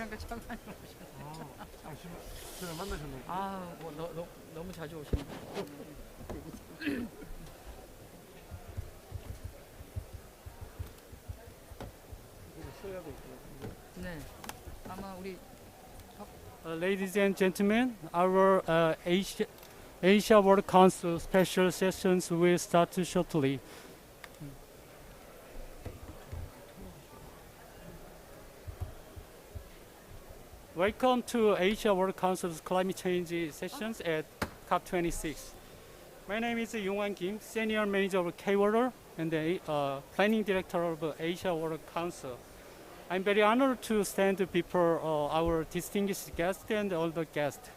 우리랑 같이 많이 오셨어요. 그냥 만나셨나요? 너무 자주 오시는 네. 아마 우리 Ladies and gentlemen, our Asia World Council special sessions will start shortly. Welcome to Asia World Council's climate change sessions at COP26. My name is Yong-Wan Kim, Senior Manager of K-Water and the Planning Director of Asia World Council. I'm very honored to stand before our distinguished guests and all the guests.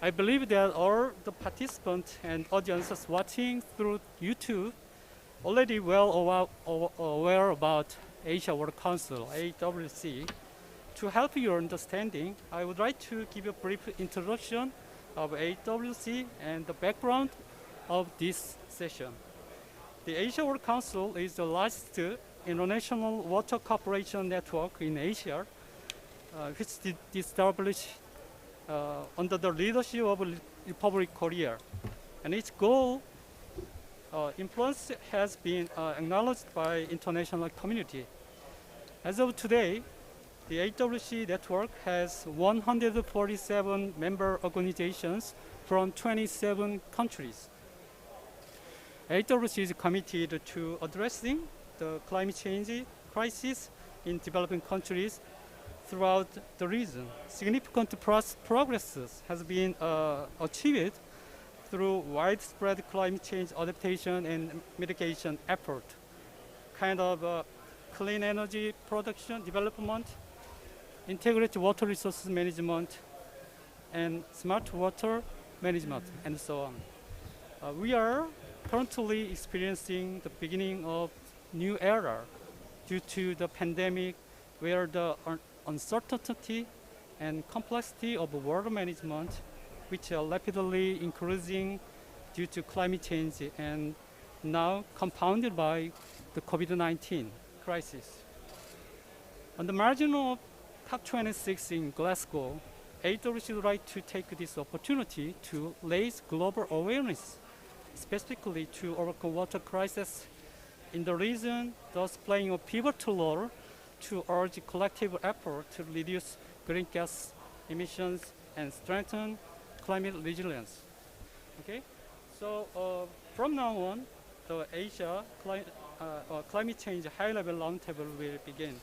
I believe that all the participants and audiences watching through YouTube already well aware about Asia World Council, AWC. To help your understanding, I would like to give a brief introduction of AWC and the background of this session. The Asia World Council is the largest international water cooperation network in Asia, which is established under the leadership of Republic of Korea. And its goal, influence has been acknowledged by international community. As of today, the AWC network has 147 member organizations from 27 countries. AWC is committed to addressing the climate change crisis in developing countries throughout the region. Significant progress has been achieved through widespread climate change adaptation and mitigation effort, kind of clean energy production development, integrated water resources management, and smart water management, and so on. We are currently experiencing the beginning of new era due to the pandemic, where the uncertainty and complexity of water management, which are rapidly increasing due to climate change and now compounded by the COVID-19 crisis. On the margin of COP26 in Glasgow, AWC would like to take this opportunity to raise global awareness, specifically to overcome water crisis in the region, thus playing a pivotal role to urge collective effort to reduce greenhouse gas emissions and strengthen climate resilience. Okay, so from now on, the Asia climate change high-level roundtable will begin.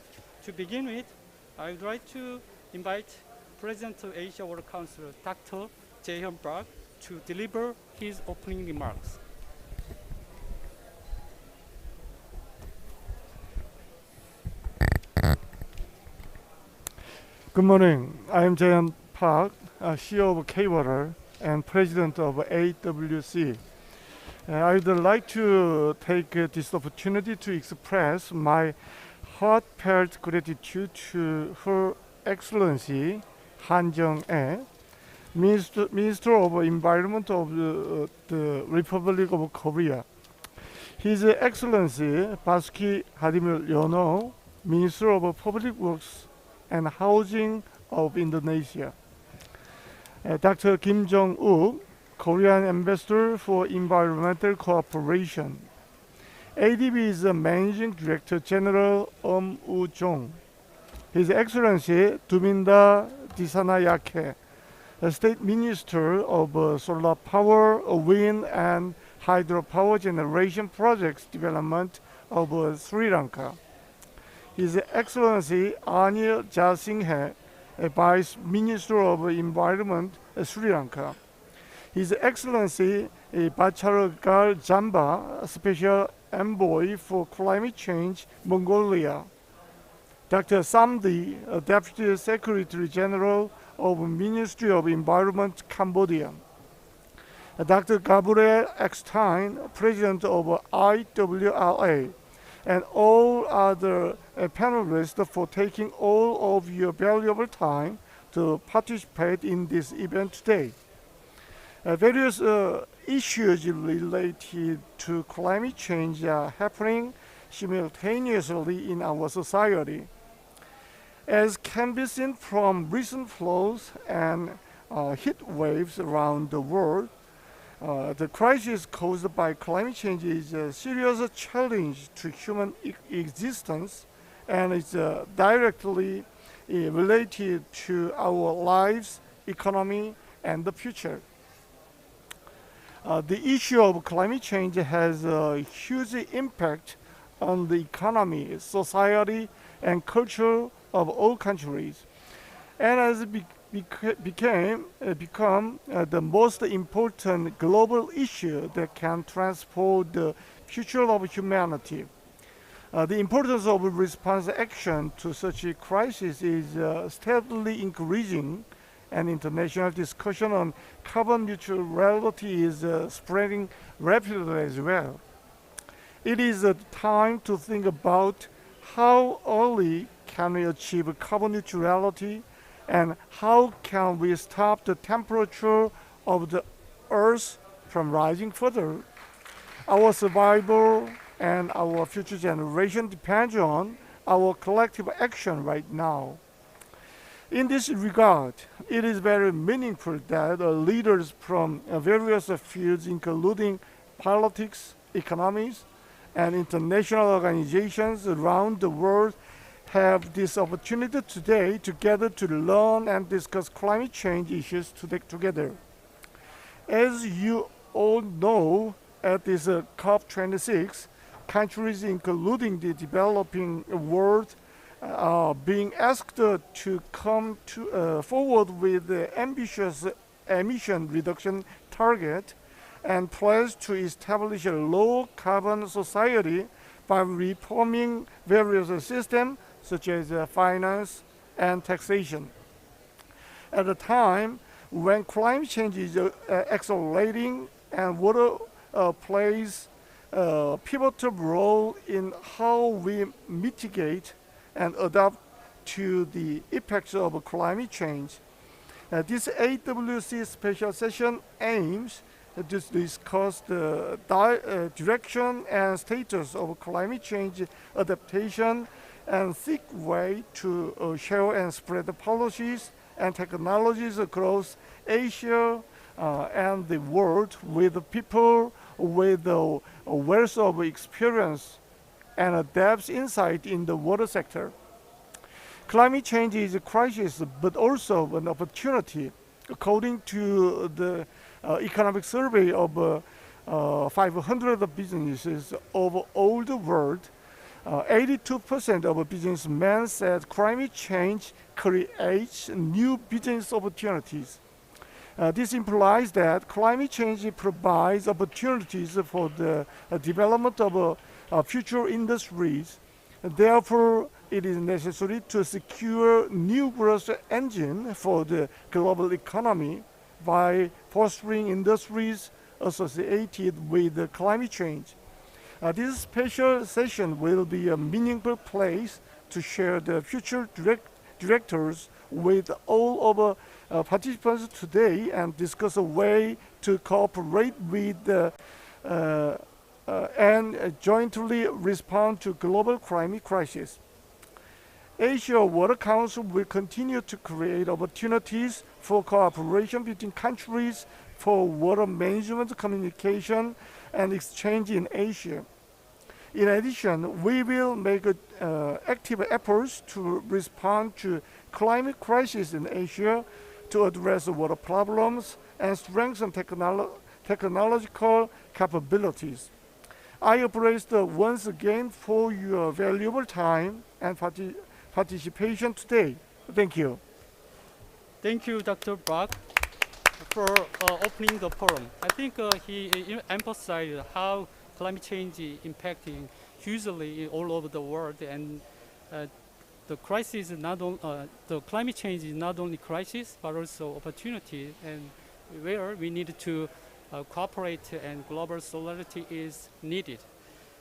To begin with, I would like to invite President of Asia World Council, Dr. Jae-hyun Park, to deliver his opening remarks. Good morning. I am Jae-hyun Park, CEO of K-Water and President of AWC. I would like to take this opportunity to express my heartfelt gratitude to Her Excellency Han Jung-ae, Minister of Environment of the Republic of Korea. His Excellency Basuki Hadimul Yono, Minister of Public Works and Housing of Indonesia. Dr. Kim Jong-wook, Korean Ambassador for Environmental Cooperation. ADB's Managing Director General Woo-jong. His Excellency Duminda Disanayake, State Minister of Solar Power, Wind and Hydropower Generation Projects Development of Sri Lanka. His Excellency Anil Jasinghe, Vice Minister of Environment, Sri Lanka. His Excellency Bacharagal Jamba, Special Envoy for Climate Change, Mongolia. Dr. Samdi, Deputy Secretary General of Ministry of Environment, Cambodia. Dr. Gabriel Eckstein, President of IWRA, and all other panelists for taking all of your valuable time to participate in this event today. Various issues related to climate change are happening simultaneously in our society. As can be seen from recent floods and heat waves around the world, the crisis caused by climate change is a serious challenge to human existence and is directly related to our lives, economy, and the future. The issue of climate change has a huge impact on the economy, society, and culture of all countries, and has become the most important global issue that can transform the future of humanity. The importance of response action to such a crisis is steadily increasing, and international discussion on carbon neutrality is spreading rapidly as well. It is time to think about how early can we achieve carbon neutrality and how can we stop the temperature of the earth from rising further. Our survival and our future generation depends on our collective action right now. In this regard, it is very meaningful that leaders from various fields, including politics, economics, and international organizations around the world, have this opportunity today to gather to learn and discuss climate change issues together. As you all know, at this COP26, countries including the developing world are being asked to come forward with ambitious emission reduction target and pledge to establish a low carbon society by reforming various systems such as finance and taxation. At a time when climate change is accelerating and water plays a pivotal role in how we mitigate and adapt to the effects of climate change. This AWC special session aims to discuss the direction and status of climate change adaptation and seek ways to share and spread the policies and technologies across Asia and the world with people with a wealth of experience and a depth insight in the water sector. Climate change is a crisis, but also an opportunity. According to the economic survey of 500 businesses of all the world, 82% of businessmen said climate change creates new business opportunities. This implies that climate change provides opportunities for the development of future industries. Therefore, it is necessary to secure new growth engine for the global economy by fostering industries associated with climate change. This special session will be a meaningful place to share the future directors with all of participants today and discuss a way to cooperate with and jointly respond to global climate crisis. Asia Water Council will continue to create opportunities for cooperation between countries for water management, communication, and exchange in Asia. In addition, we will make active efforts to respond to climate crisis in Asia to address water problems and strengthen technological capabilities. I appraise once again for your valuable time and participation today. Thank you. Thank you, Dr. Brock, for opening the forum. I think he emphasized how climate change is impacting hugely all over the world, and the crisis is the climate change is not only crisis but also opportunity, and where we need to cooperate and global solidarity is needed.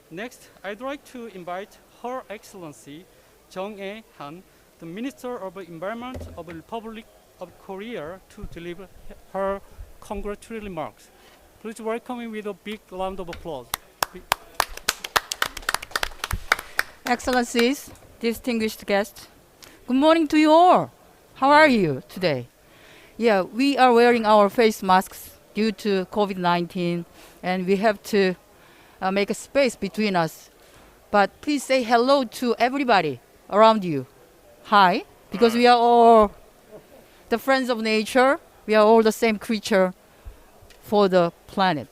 Next, I'd like to invite Her Excellency Jung-ae Han, the Minister of Environment of the Republic of Korea, to deliver her congratulatory remarks. Please welcome him with a big round of applause. Excellencies, distinguished guests, Good morning to you all. How are you today? Yeah, we are wearing our face masks due to COVID-19, and we have to make a space between us. But please say hello to everybody around you. Hi, because we are all the friends of nature. We are all the same creature for the planet.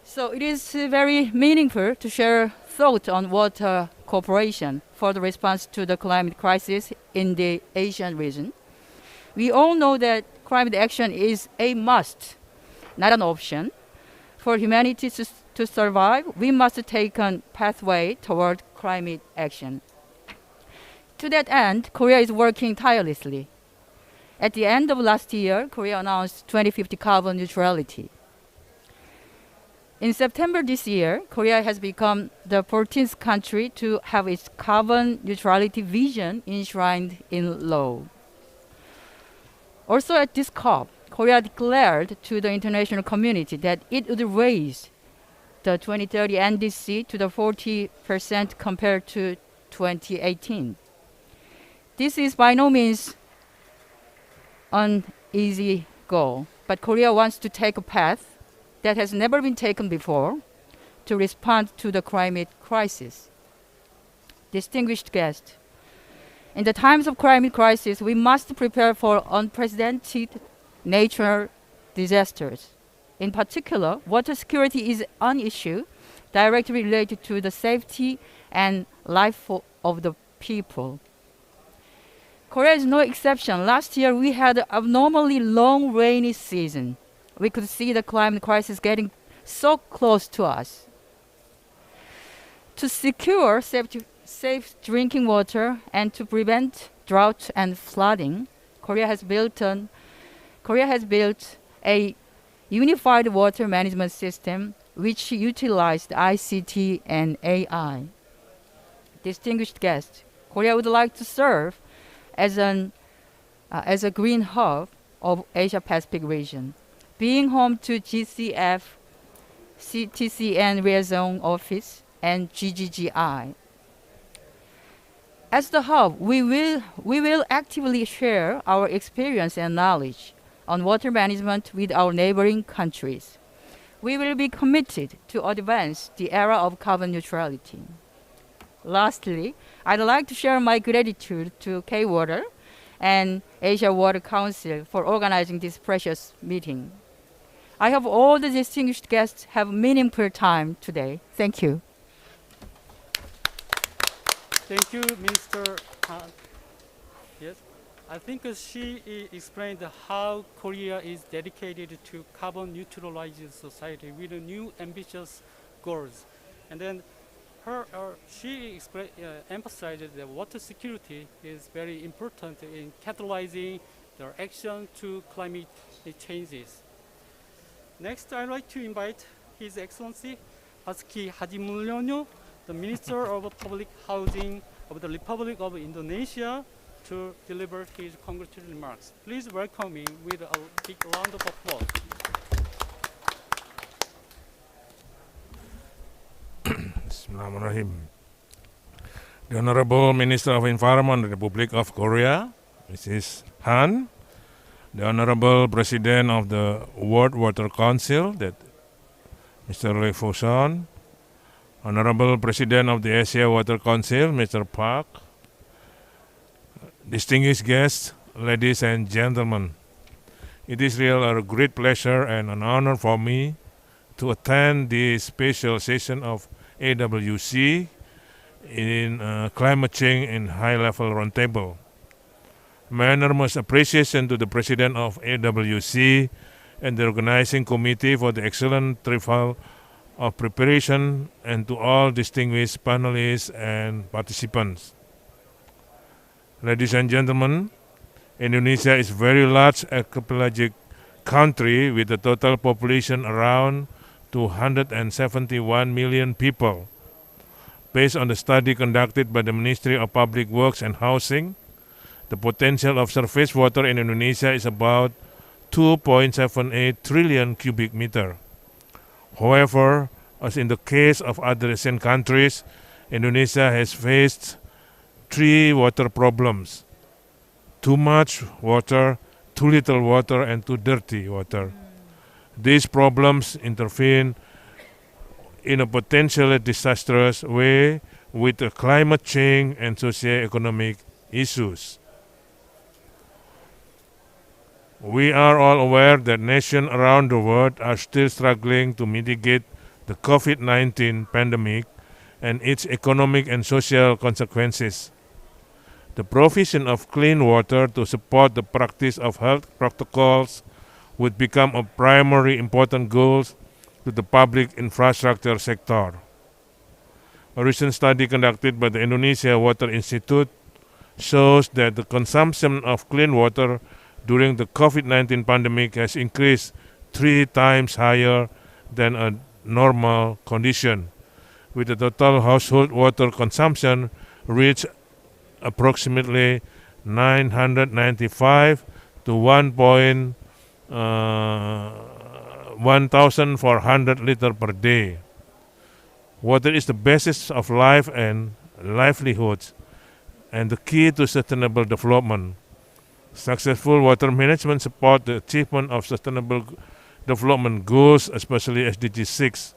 So it is very meaningful to share thought on water cooperation for the response to the climate crisis in the Asian region. We all know that climate action is a must, not an option. For humanity to survive, we must take a pathway toward climate action. To that end, Korea is working tirelessly. At the end of last year, Korea announced 2050 carbon neutrality. In September this year, Korea has become the 14th country to have its carbon neutrality vision enshrined in law. Also at this COP, Korea declared to the international community that it would raise the 2030 NDC to the 40% compared to 2018. This is by no means an easy goal, but Korea wants to take a path that has never been taken before to respond to the climate crisis. Distinguished guests, in the times of climate crisis, we must prepare for unprecedented natural disasters. In particular, water security is an issue directly related to the safety and life of the people. Korea is no exception. Last year, we had an abnormally long rainy season. We could see the climate crisis getting so close to us. To secure safe drinking water and to prevent drought and flooding, Korea has built a unified water management system which utilized ICT and AI. Distinguished guests, Korea would like to serve as a green hub of Asia-Pacific region, being home to GCF, CTCN Liaison Office, and GGGI. As the hub, we will actively share our experience and knowledge on water management with our neighboring countries. We will be committed to advance the era of carbon neutrality. Lastly, I'd like to share my gratitude to K-Water and Asia Water Council for organizing this precious meeting. I hope all the distinguished guests have meaningful time today. Thank you. Thank you, Minister Han. Yes, I think she explained how Korea is dedicated to carbon neutralized society with new ambitious goals. And then she emphasized that water security is very important in catalyzing their action to climate changes. Next, I'd like to invite His Excellency Basuki Hadimulyono, the Minister of Public Housing of the Republic of Indonesia, to deliver his congratulatory remarks. Please welcome him with a big round of applause. Bismillahirrahmanirrahim. The Honorable Minister of Environment of the Republic of Korea, Mrs. Han, the Honorable President of the World Water Council, that Mr. Lee Fuson, Honorable President of the Asia Water Council, Mr. Park, distinguished guests, ladies and gentlemen, it is really a great pleasure and an honor for me to attend this special session of AWC in climate change and high-level roundtable. My enormous appreciation to the President of AWC and the organizing committee for the excellent trial of preparation, and to all distinguished panelists and participants. Ladies and gentlemen, Indonesia is a very large archipelagic country with a total population around 271 million people. Based on the study conducted by the Ministry of Public Works and Housing, the potential of surface water in Indonesia is about 2.78 trillion cubic meter. However, as in the case of other Asian countries, Indonesia has faced three water problems. too much water, too little water, and too dirty water. These problems intervene in a potentially disastrous way with the climate change and socio-economic issues. We are all aware that nations around the world are still struggling to mitigate the COVID-19 pandemic and its economic and social consequences. The provision of clean water to support the practice of health protocols would become a primary important goal to the public infrastructure sector. A recent study conducted by the Indonesia Water Institute shows that the consumption of clean water during the COVID-19 pandemic has increased 3 times higher than a normal condition, with the total household water consumption reached approximately 995 to 1,400 liters per day. Water is the basis of life and livelihoods and the key to sustainable development. Successful water management supports the achievement of sustainable development goals, especially SDG 6,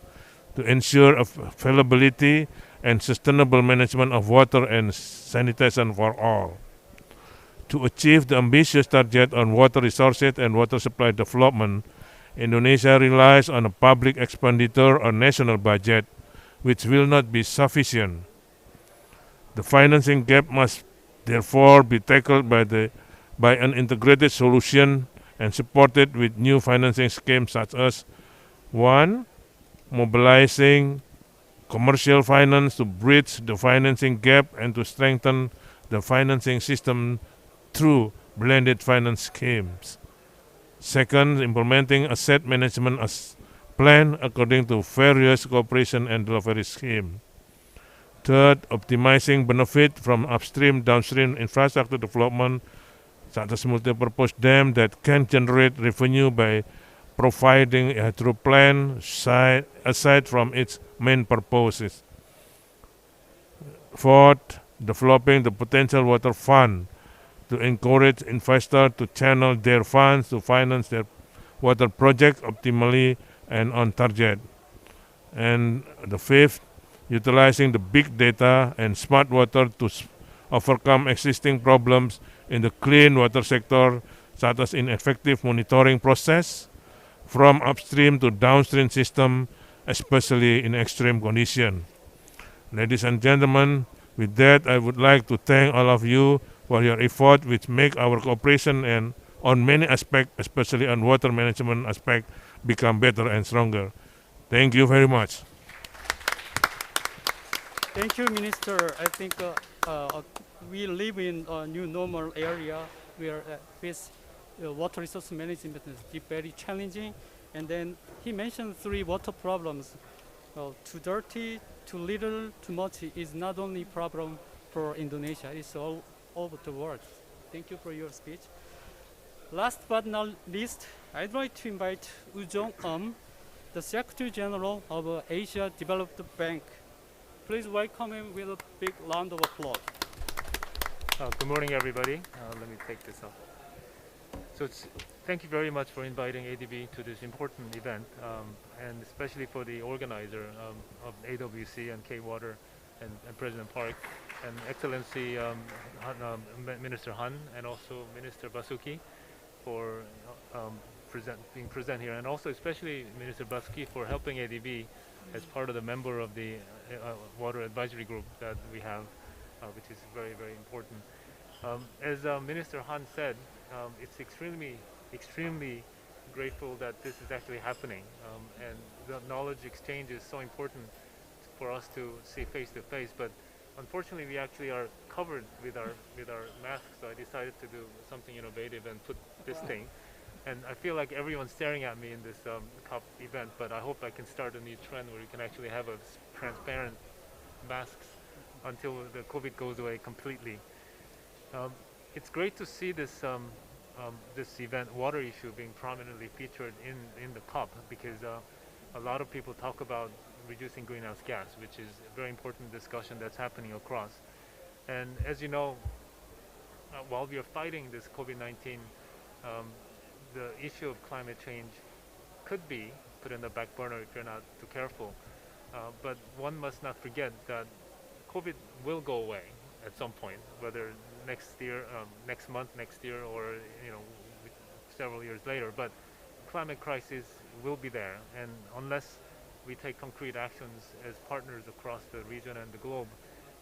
to ensure availability and sustainable management of water and sanitation for all. To achieve the ambitious target on water resources and water supply development, Indonesia relies on a public expenditure or national budget, which will not be sufficient. The financing gap must therefore be tackled by an integrated solution and supported with new financing schemes such as 1. Mobilizing commercial finance to bridge the financing gap and to strengthen the financing system through blended finance schemes. Second, implementing asset management plan according to various cooperation and delivery schemes. Third, optimizing benefit from upstream downstream infrastructure development such as multi-purpose dam that can generate revenue by providing a hydro plant aside from its main purposes. Fourth, developing the potential water fund to encourage investors to channel their funds to finance their water project optimally and on target. And the fifth, utilizing the big data and smart water to overcome existing problems in the clean water sector, such as ineffective monitoring process from upstream to downstream system, especially in extreme conditions. Ladies and gentlemen, with that, I would like to thank all of you for your effort, which make our cooperation and on many aspects, especially on water management aspect, become better and stronger. Thank you very much. Thank you, Minister. I think we live in a new normal area where this water resource management is very challenging. And then he mentioned 3 water problems. Too dirty, too little, too much is not only problem for Indonesia, it's all over the world. Thank you for your speech. Last but not least, I'd like to invite Ujong the Secretary General of Asia Development Bank. Please welcome him with a big round of applause. Good morning, everybody. Let me take this off. So thank you very much for inviting ADB to this important event, and especially for the organizer of AWC and K-Water and President Park, and Excellency Minister Han, and also Minister Basuki for being present here, and also especially Minister Basuki for helping ADB as part of the member of the Water Advisory Group that we have, which is very, very important. As Minister Han said, it's extremely grateful that this is actually happening, and the knowledge exchange is so important for us to see face to face. But unfortunately, we actually are covered with our masks, so I decided to do something innovative and put this thing. And I feel like everyone's staring at me in this COP event, but I hope I can start a new trend where you can actually have a transparent masks until the COVID goes away completely. It's great to see this this event, water issue, being prominently featured in the COP, because a lot of people talk about reducing greenhouse gas, which is a very important discussion that's happening across. And as you know, while we are fighting this COVID-19, um, the issue of climate change could be put in the back burner if you're not too careful. But one must not forget that COVID will go away at some point, whether next year, next month, next year, or several years later. But climate crisis will be there, and unless we take concrete actions as partners across the region and the globe,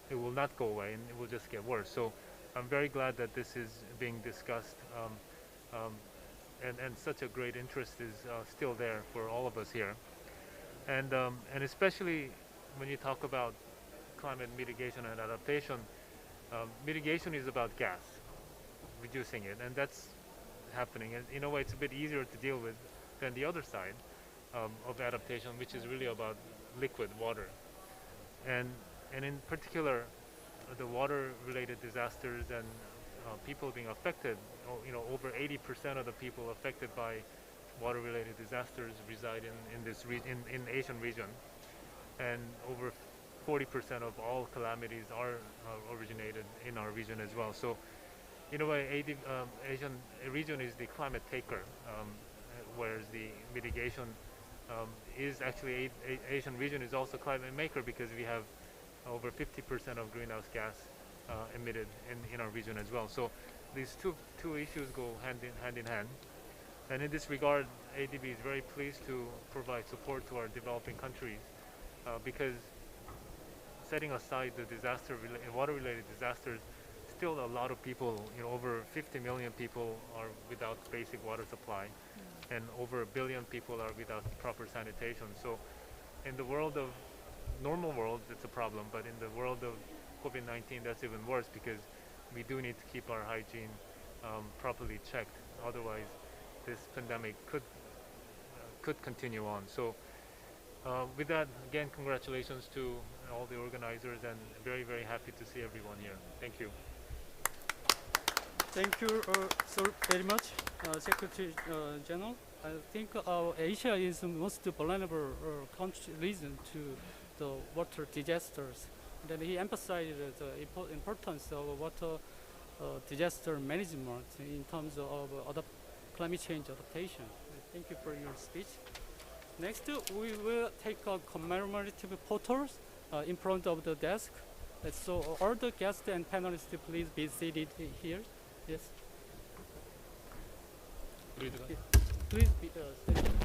it will not go away, and it will just get worse. So I'm very glad that this is being discussed, um, and such a great interest is still there for all of us here. And especially when you talk about climate mitigation and adaptation, mitigation is about gas, reducing it, and that's happening. And in a way, it's a bit easier to deal with than the other side of adaptation, which is really about liquid water. And in particular, the water-related disasters and people being affected. Over 80% of the people affected by water-related disasters reside in this in Asian region, and over 40% of all calamities are originated in our region as well. So, in a way, Asian region is the climate taker, whereas the mitigation is actually Asian region is also climate maker, because we have over 50% of greenhouse gas emitted in our region as well. So these two issues go hand in hand. And in this regard, ADB is very pleased to provide support to our developing countries, because setting aside the water-related disasters, still a lot of people, over 50 million people are without basic water supply, and over 1 billion people are without proper sanitation. So in the normal world, it's a problem, but in the world of COVID-19, that's even worse, because we do need to keep our hygiene properly checked. Otherwise, this pandemic could continue on. So with that, again, congratulations to all the organizers, and very, very happy to see everyone here. Thank you. Thank you so very much, Secretary General. I think Asia is the most vulnerable region to the water disasters. Then he emphasized the importance of water disaster management in terms of climate change adaptation. Thank you for your speech. Next, we will take commemorative photos in front of the desk. So all the guests and panelists, please be seated here. Yes. Please be seated.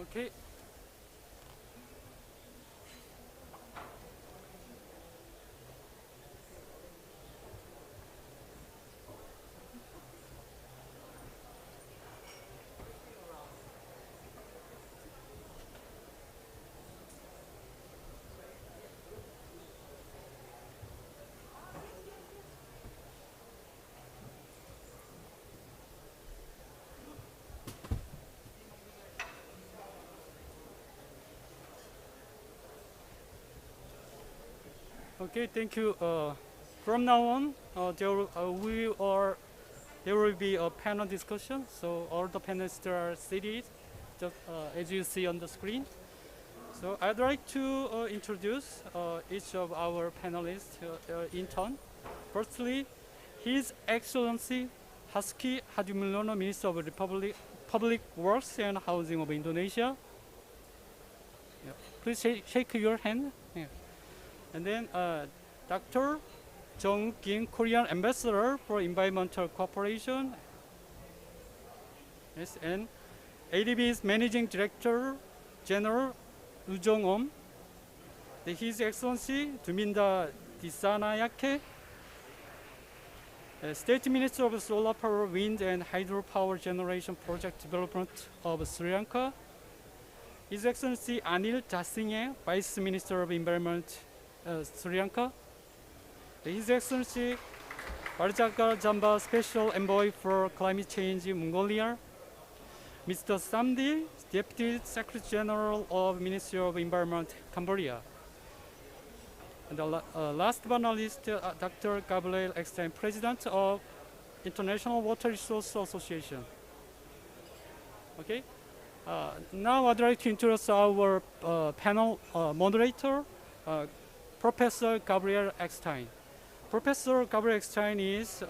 Okay. Okay, thank you. From now on, there will be a panel discussion. So all the panelists are seated, just as you see on the screen. So I'd like to introduce each of our panelists in turn. Firstly, His Excellency Basuki Hadimulyono, Minister of Public Works and Housing of Indonesia. Yeah. Please shake your hand. Yeah. And then Dr. Jong Kim, Korean Ambassador for Environmental Cooperation. Yes, and ADB's Managing Director General Woo Jong-om. His Excellency Duminda Disanayake, State Minister of Solar Power, Wind and Hydropower Generation Project Development of Sri Lanka. His Excellency Anil Jasinghe, Vice Minister of Environment, Sri Lanka. His Excellency Barjagar Jamba, Special Envoy for Climate Change, Mongolia. Mr. Samdi, Deputy Secretary General of Ministry of Environment, Cambodia. And last but not least, Dr. Gabriel Eckstein, President of International Water Resource Association. Okay. Now I'd like to introduce our panel moderator, Professor Gabriel Eckstein. Professor Gabriel Eckstein is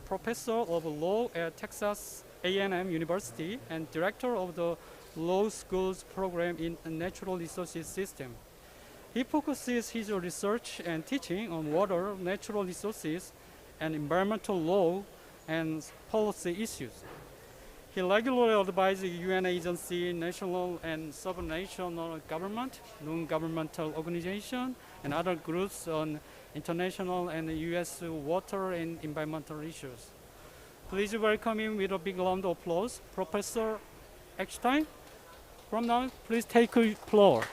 Professor of Law at Texas A&M University and Director of the Law School's program in Natural Resources System. He focuses his research and teaching on water, natural resources, and environmental law and policy issues. He regularly advises UN agency, national and supranational government, non-governmental organizations, and other groups on international and U.S. water and environmental issues. Please welcome him with a big round of applause, Professor Eckstein. From now, please take the floor.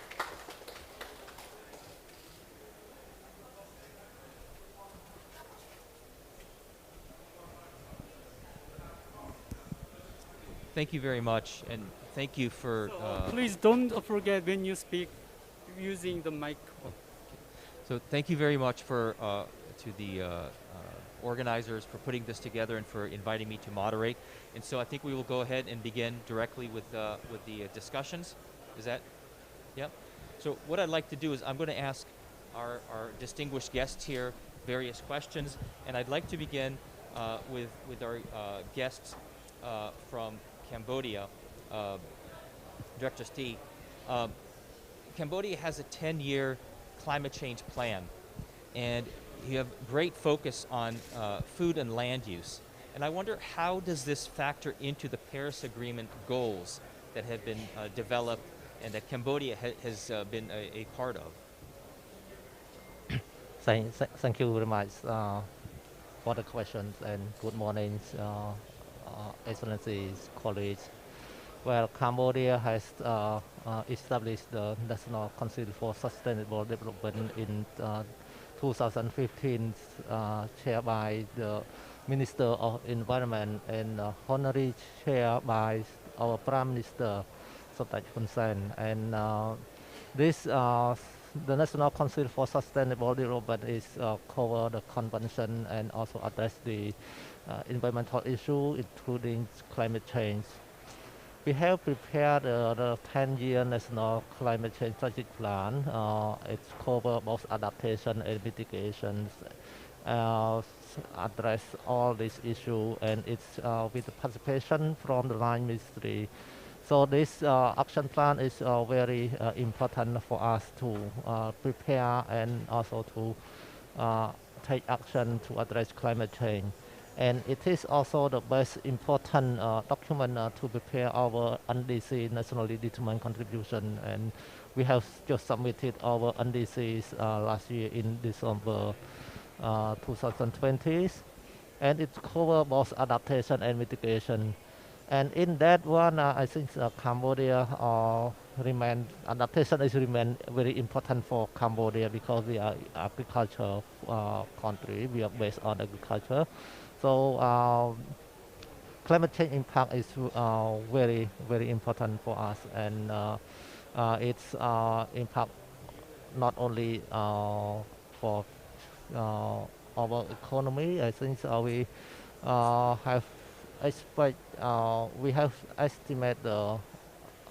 Thank you very much, and thank you for. Please don't forget when you speak using the microphone. So thank you very much for to the organizers for putting this together and for inviting me to moderate. And so I think we will go ahead and begin directly with the discussions. Is that? Yep. So what I'd like to do is I'm going to ask our distinguished guests here various questions, and I'd like to begin with our guests from Cambodia, Director Stee. Cambodia has a 10-year climate change plan, and you have great focus on food and land use. And I wonder, how does this factor into the Paris Agreement goals that have been developed and that Cambodia has been a part of? Thank you very much for the questions, and good morning, Excellencies, colleagues. Well, Cambodia has established the National Council for Sustainable Development in 2015, chaired by the Minister of Environment and honorary chair by our Prime Minister, Somdech Hun Sen. And the National Council for Sustainable Development is cover the convention and also address the environmental issue, including climate change. We have prepared the 10-year National Climate Change Strategic Plan. It covers both adaptation and mitigations, address all these issues, and it's with the participation from the line ministry. So this action plan is very important for us to prepare and also to take action to address climate change. And it is also the most important document to prepare our NDC, nationally determined contribution. And we have just submitted our NDCs last year in December 2020. And it covers both adaptation and mitigation. And in that one, I think Cambodia adaptation is remain very important for Cambodia because we are agricultural country. We are based on agriculture. So climate change impact is very, very important for us, and its impact not only for for our economy. I think we have we have estimate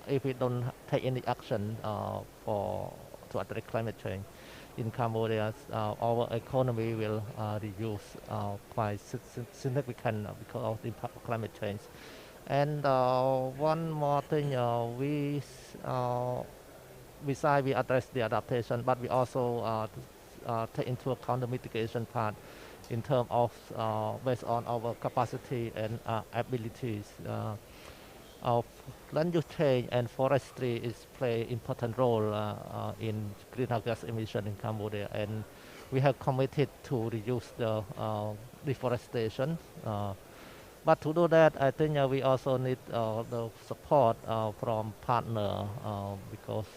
if we don't take any action to address climate change in Cambodia, our economy will reduce quite significant because of the impact of climate change. And one more thing, besides we address the adaptation, but we also take into account the mitigation part in terms of based on our capacity and abilities. Of land use change and forestry is play important role in greenhouse gas emission in Cambodia, and we have committed to reduce the deforestation. But to do that, I think we also need the support from partner because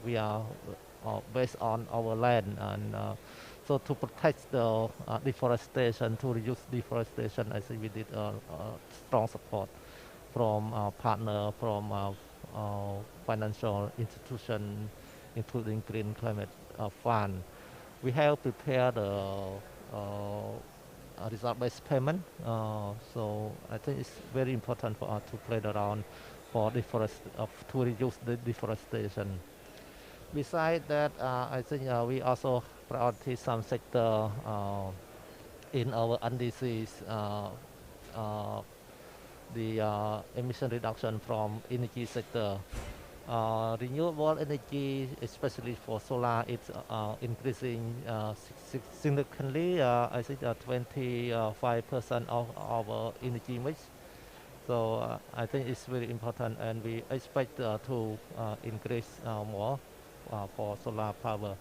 we are based on our land, and so to protect the deforestation, to reduce deforestation, I think we need strong support from partner, from financial institution, including Green Climate Fund. We have prepared a result-based payment, so I think it's very important for us to play around for to reduce the deforestation. Besides that, I think we also prioritize some sector in our NDCs, the emission reduction from energy sector. Renewable energy, especially for solar, it's increasing significantly. I think 25% of our energy mix. So I think it's very important, and we expect to increase more for solar power.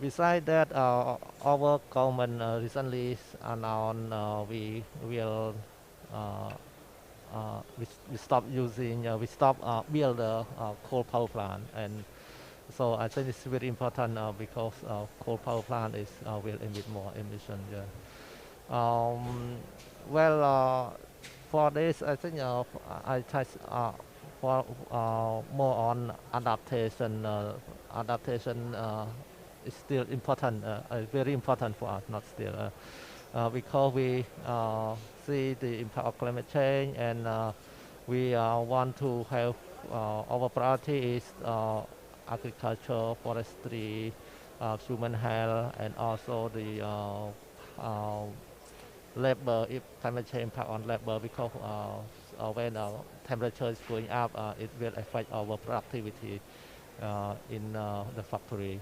Besides that, our government recently announced we will we stop using we stop build a coal power plant, and so I think it's very important because coal power plant is will emit more emission. Yeah. For this, I think I touch for more on adaptation. Adaptation is still important, very important for us, not still, because we see the impact of climate change, and we want to have our priority is agriculture, forestry, human health, and also the labor, if climate change impact on labor, because when temperature is going up, it will affect our productivity in the factory.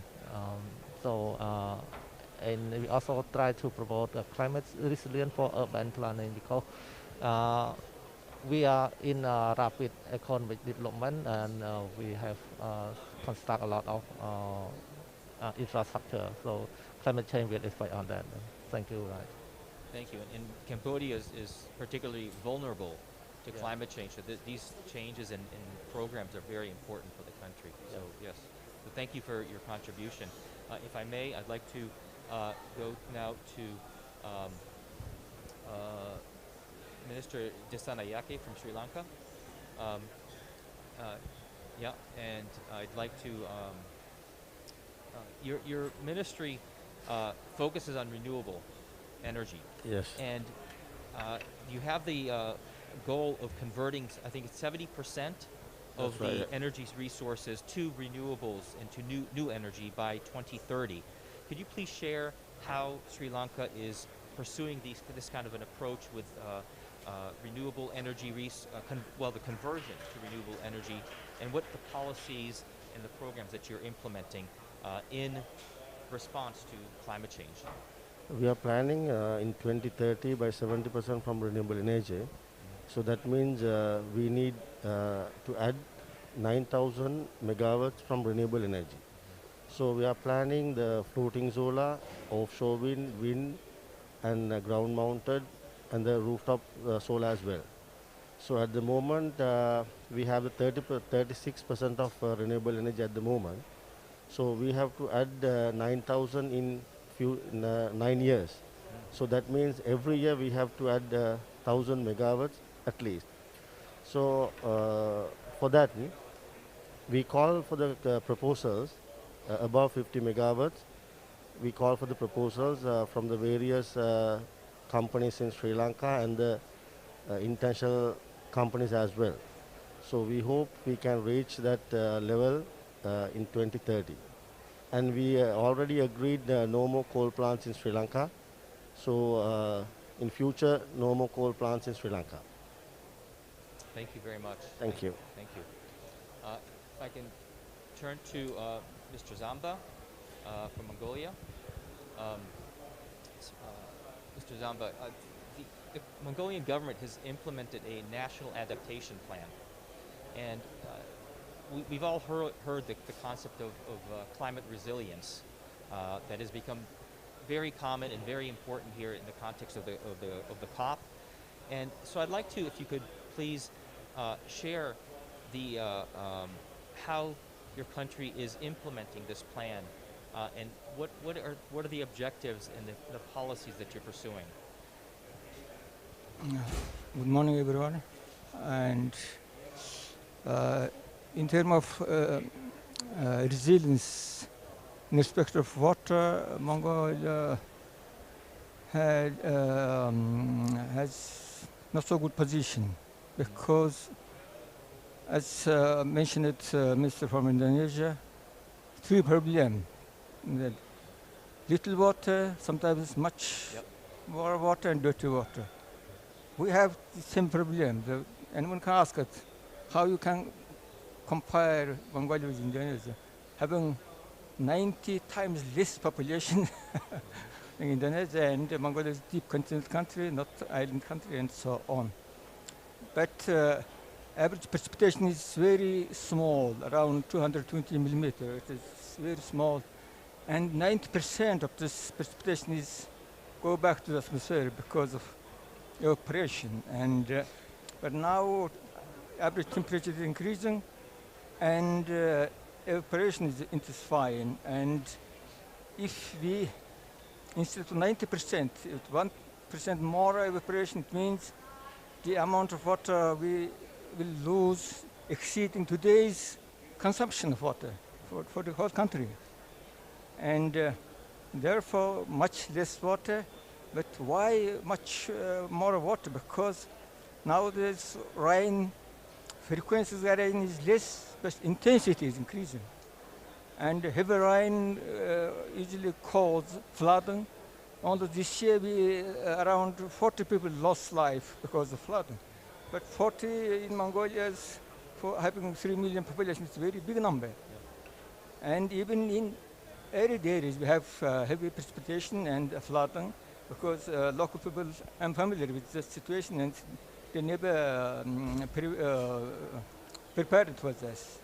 And we also try to promote climate resilience for urban planning, because we are in rapid economic development, and we have construct a lot of infrastructure. So climate change will affect on that. Thank you. Right. Thank you. And Cambodia is particularly vulnerable to climate change. So these changes and programs are very important for the country. So yes. So thank you for your contribution. If I may, I'd like to go now to Minister Disanayake from Sri Lanka. And I'd like to, your ministry focuses on renewable energy. Yes. And you have the goal of converting, I think it's 70% of the energy resources to renewables and to new energy by 2030. Could you please share how Sri Lanka is pursuing this kind of an approach with renewable energy, the conversion to renewable energy, and what the policies and the programs that you're implementing in response to climate change? We are planning in 2030 by 70% from renewable energy. So that means we need to add 9,000 megawatts from renewable energy. So we are planning the floating solar, offshore wind, and ground mounted, and the rooftop solar as well. So at the moment we have 36% of renewable energy at the moment. So we have to add 9,000 in 9 years. So that means every year we have to add 1,000 megawatts at least. So for that we call for the proposals above 50 megawatts. We call for the proposals from the various companies in Sri Lanka and the international companies as well. So we hope we can reach that level in 2030. And we already agreed no more coal plants in Sri Lanka. So in future, no more coal plants in Sri Lanka. Thank you very much. Thank you. Thank you. If I can turn to Mr. Zamba from Mongolia. Mr. Zamba, the Mongolian government has implemented a national adaptation plan. And we've all heard the concept of climate resilience that has become very common and very important here in the context of the COP. And so I'd like to, if you could please share the how your country is implementing this plan and what are the objectives and the policies that you're pursuing. Good morning, everyone. And in terms of resilience in respect of water, Mongolia has not so good position because, as mentioned Mr. from Indonesia, three problems. Little water, sometimes much more water and dirty water. We have the same problem. Anyone can ask us how you can compare Mongolia with Indonesia, having 90 times less population in Indonesia, and Mongolia is a deep continental country, not island country, and so on. But average precipitation is very small, around 220 millimeters. It is very small, and 90% of this precipitation is go back to the atmosphere because of evaporation. And but now average temperature is increasing, and evaporation is intensifying. And if we, instead of 90%, 1% more evaporation, it means the amount of water we will lose exceeding today's consumption of water for the whole country. And therefore, much less water. But why much more water? Because nowadays rain frequencies of rain is less, but intensity is increasing. And heavy rain usually causes flooding. Only this year, around 40 people lost life because of flooding. But 40 in Mongolia, for having 3 million population, it's a very big number. Yeah. And even in arid areas, we have heavy precipitation and flooding, because local people are familiar with the situation and they never prepared for this.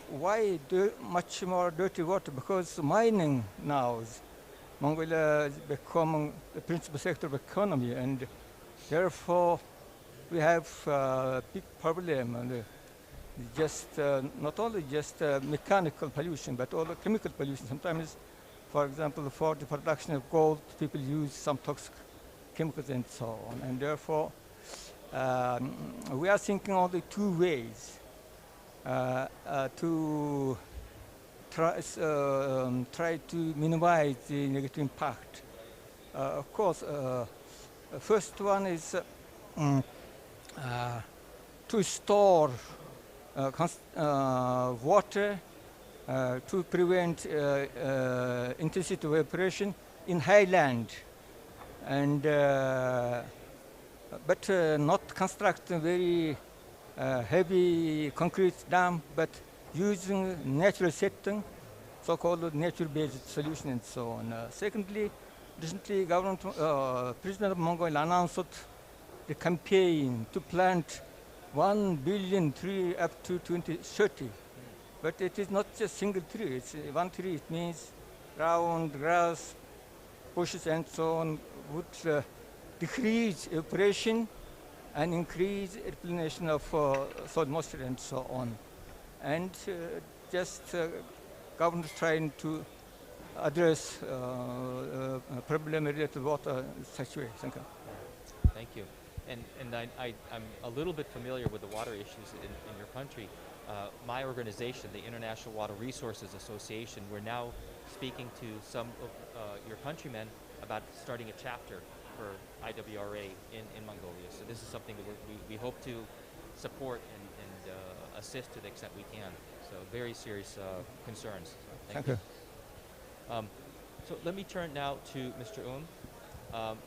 Why much more dirty water? Because mining now, Mongolia is becoming the principal sector of economy, and therefore we have a big problem. And just not only just mechanical pollution, but also chemical pollution. Sometimes, for example, for the production of gold, people use some toxic chemicals and so on. And therefore, we are thinking only two ways to try to minimize the negative impact. Of course, first one is to store water to prevent intensity of evaporation in highland, and but not construct a very heavy concrete dam, but using natural setting, so-called nature-based solution and so on. Secondly, recently government, President of Mongolia announced the campaign to plant 1 billion tree up to 2030. But it is not just single tree, it's one tree. It means round grass, bushes and so on would decrease evaporation and increase replenishment of soil moisture and so on. And just government is trying to address problem related to water such way. Thank you. Thank you. and I'm a little bit familiar with the water issues in your country. My organization, the International Water Resources Association, we're now speaking to some of your countrymen about starting a chapter for IWRA in Mongolia. So this is something that we hope to support and assist to the extent we can. So very serious concerns. So thank you. So let me turn now to Mr.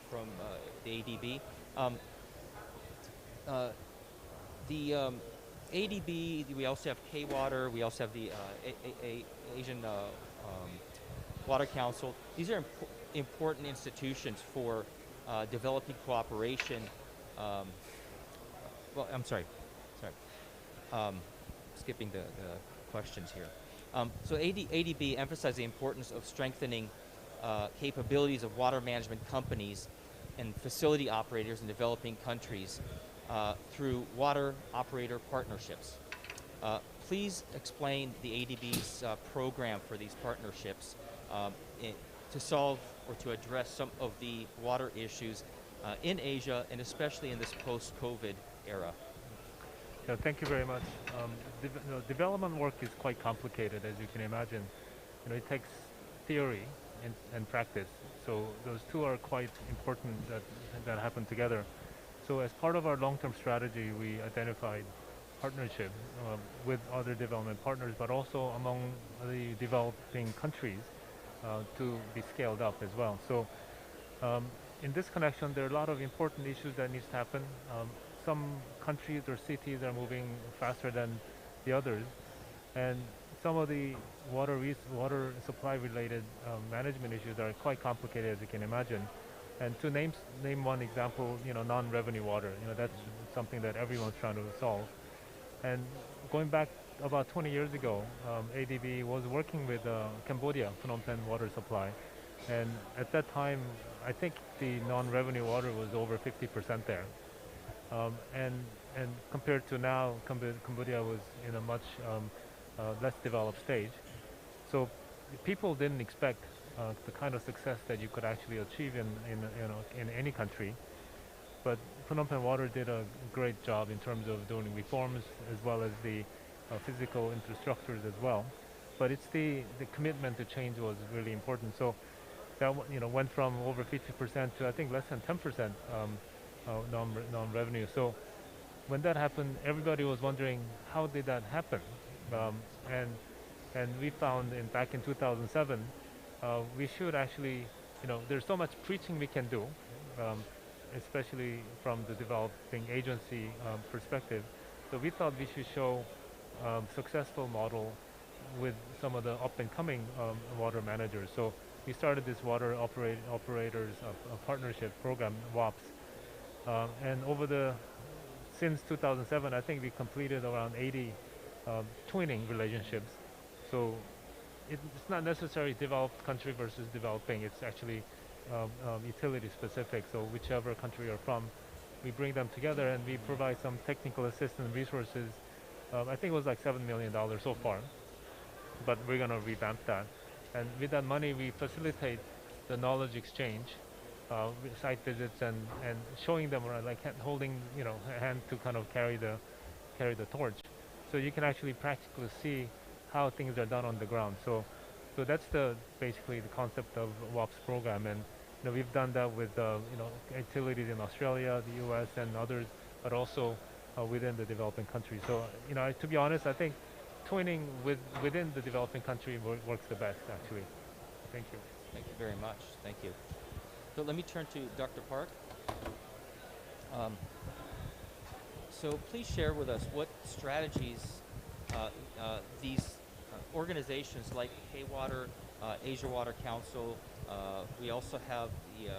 From the ADB. The ADB, we also have K-Water, we also have the Asian Water Council. These are important institutions for developing cooperation. Well, I'm sorry. Skipping the questions here. So ADB emphasized the importance of strengthening capabilities of water management companies and facility operators in developing countries through water operator partnerships. Please explain the ADB's program for these partnerships to solve or to address some of the water issues in Asia and especially in this post-COVID era. Yeah, thank you very much. Development work is quite complicated, as you can imagine. It takes theory and practice. So those two are quite important that happen together. So as part of our long-term strategy, we identified partnership with other development partners, but also among the developing countries to be scaled up as well. So in this connection, there are a lot of important issues that needs to happen. Some countries or cities are moving faster than the others, and some of the water supply related management issues are quite complicated, as you can imagine. And to name one example, non-revenue water, that's something that everyone's trying to solve. And going back about 20 years ago, ADB was working with Cambodia, Phnom Penh water supply. And at that time, I think the non-revenue water was over 50% there. And compared to now, Cambodia was in a much less developed stage. So people didn't expect the kind of success that you could actually achieve in any country. But Phnom Penh Water did a great job in terms of doing reforms as well as the physical infrastructures as well. But it's the commitment to change was really important. So that went from over 50% to I think less than 10% non-revenue. So when that happened, everybody was wondering how did that happen, and we found back in 2007 we should actually there's so much preaching we can do, especially from the developing agency perspective. So we thought we should show successful model with some of the up-and-coming water managers. So we started this water operators partnership program, WAPS, and since 2007, I think we completed around 80 twinning relationships. So it's not necessarily developed country versus developing. It's actually utility specific. So whichever country you're from, we bring them together and we provide some technical assistance resources. I think it was like $7 million so far, but we're going to revamp that. And with that money, we facilitate the knowledge exchange, site visits, and showing them around, like holding a hand to kind of carry the torch, so you can actually practically see how things are done on the ground. So that's basically the concept of WAPS program, and we've done that with utilities in Australia, the U.S., and others, but also within the developing countries. So to be honest, I think twinning within the developing country works the best actually. Thank you. Thank you very much. Thank you. So let me turn to Dr. Park. So please share with us what strategies these organizations like K-Water, Asia Water Council, we also have the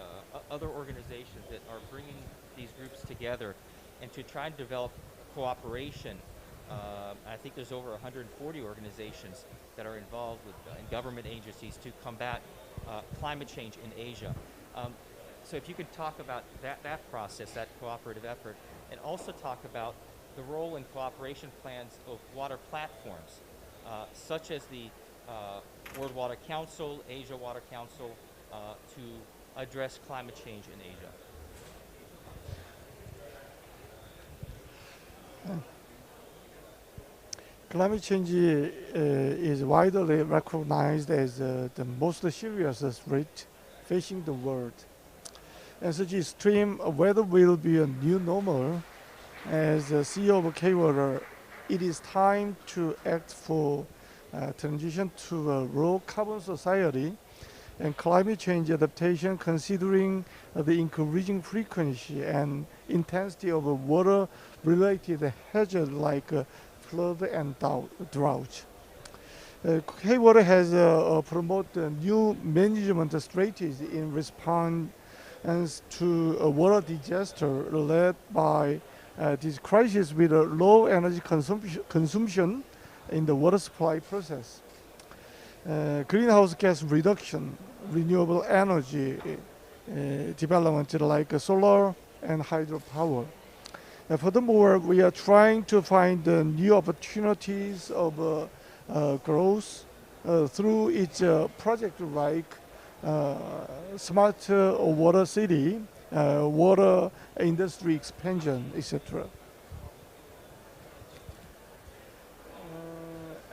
other organizations that are bringing these groups together and to try and develop cooperation. I think there's over 140 organizations that are involved with in government agencies to combat climate change in Asia. So if you could talk about that process, that cooperative effort, and also talk about the role and cooperation plans of water platforms, such as the World Water Council, Asia Water Council, to address climate change in Asia. Climate change is widely recognized as the most serious threat facing the world. And such extreme weather will be a new normal. As CEO of K-Water, it is time to act for transition to a low carbon society and climate change adaptation, considering the increasing frequency and intensity of water-related hazards like flood and drought. K-Water has promoted new management strategies in response to a water disaster led by this crisis with a low energy consumption in the water supply process. Greenhouse gas reduction, renewable energy development like solar and hydropower. Furthermore, we are trying to find new opportunities of growth through each project like smart water city, water industry expansion, etc.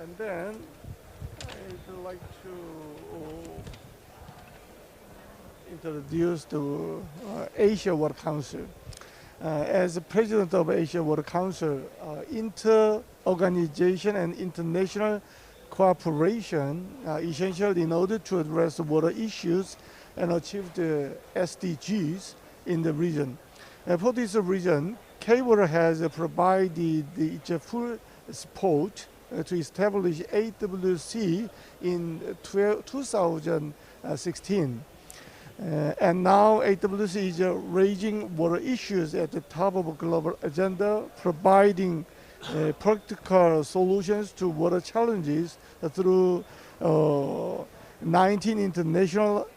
And then I'd like to introduce the Asia Water Council. As the president of Asia Water Council, inter-organization and international cooperation are essential in order to address water issues and achieve the SDGs in the region. For this reason, K-Water has provided its full support to establish AWC in 2016. And now AWC is raising water issues at the top of a global agenda, providing practical solutions to water challenges through 19 international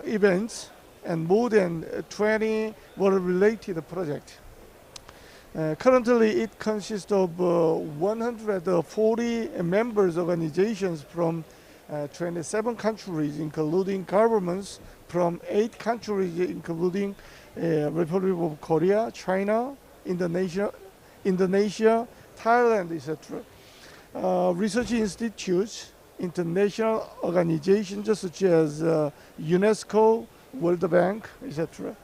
events and more than 20 water-related projects. Currently, it consists of 140 members organizations from 27 countries, including governments from 8 countries, including Republic of Korea, China, Indonesia, Thailand, etc. Research institutes, international organizations such as UNESCO, World Bank, etc.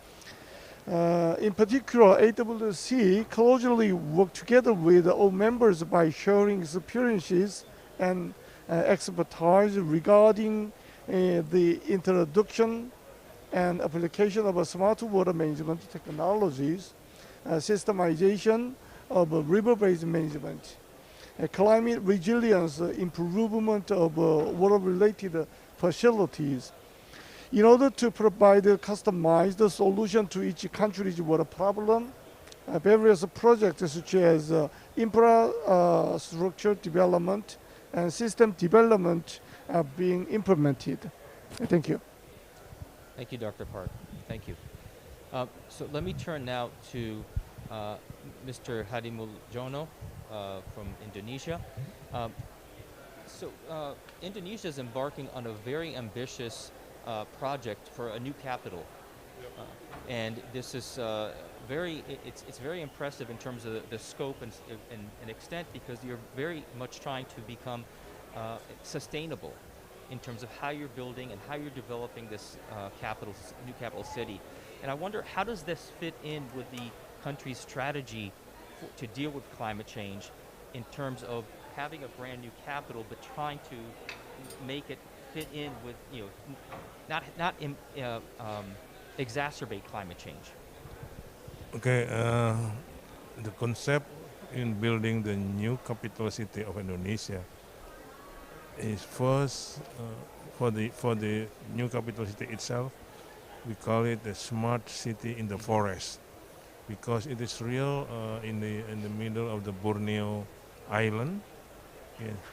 In particular, AWC closely work together with all members by sharing experiences and expertise regarding the introduction and application of smart water management technologies, systemization of river-based management, climate resilience, improvement of water-related facilities, in order to provide a customized solution to each country's water problem. Various projects such as infrastructure development and system development are being implemented. Thank you. Thank you, Dr. Park. Thank you. So let me turn now to Mr. Hadimuljono from Indonesia. Indonesia is embarking on a very ambitious project for a new capital, and this is it's very impressive in terms of the scope and extent, because you're very much trying to become sustainable in terms of how you're building and how you're developing this new capital city. And I wonder, how does this fit in with the country's strategy to deal with climate change in terms of having a brand new capital, but trying to make it fit in with, not exacerbate climate change? Okay, the concept in building the new capital city of Indonesia is first for the new capital city itself. We call it the smart city in the forest, because it is real in the middle of the Borneo island,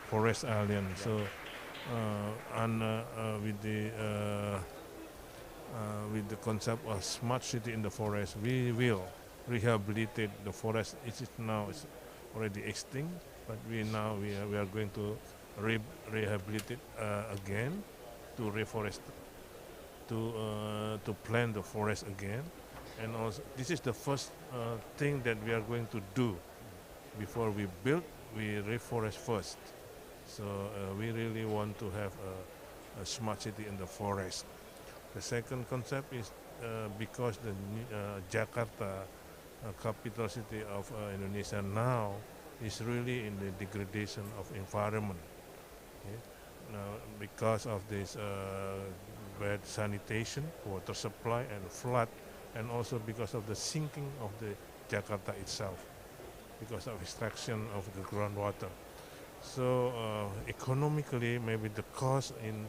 forest island. So with the concept of smart city in the forest, we will rehabilitate the forest. It's already extinct, but we are going to rehabilitate again, to reforest, to plant the forest again. And also, this is the first thing that we are going to do before we build, we reforest first. So we really want to have a smart city in the forest. The second concept is because the Jakarta, capital city of Indonesia now, is really in the degradation of environment. Okay? Now, because of this bad sanitation, water supply, and flood, and also because of the sinking of the Jakarta itself, because of extraction of the groundwater. So economically, maybe the cost in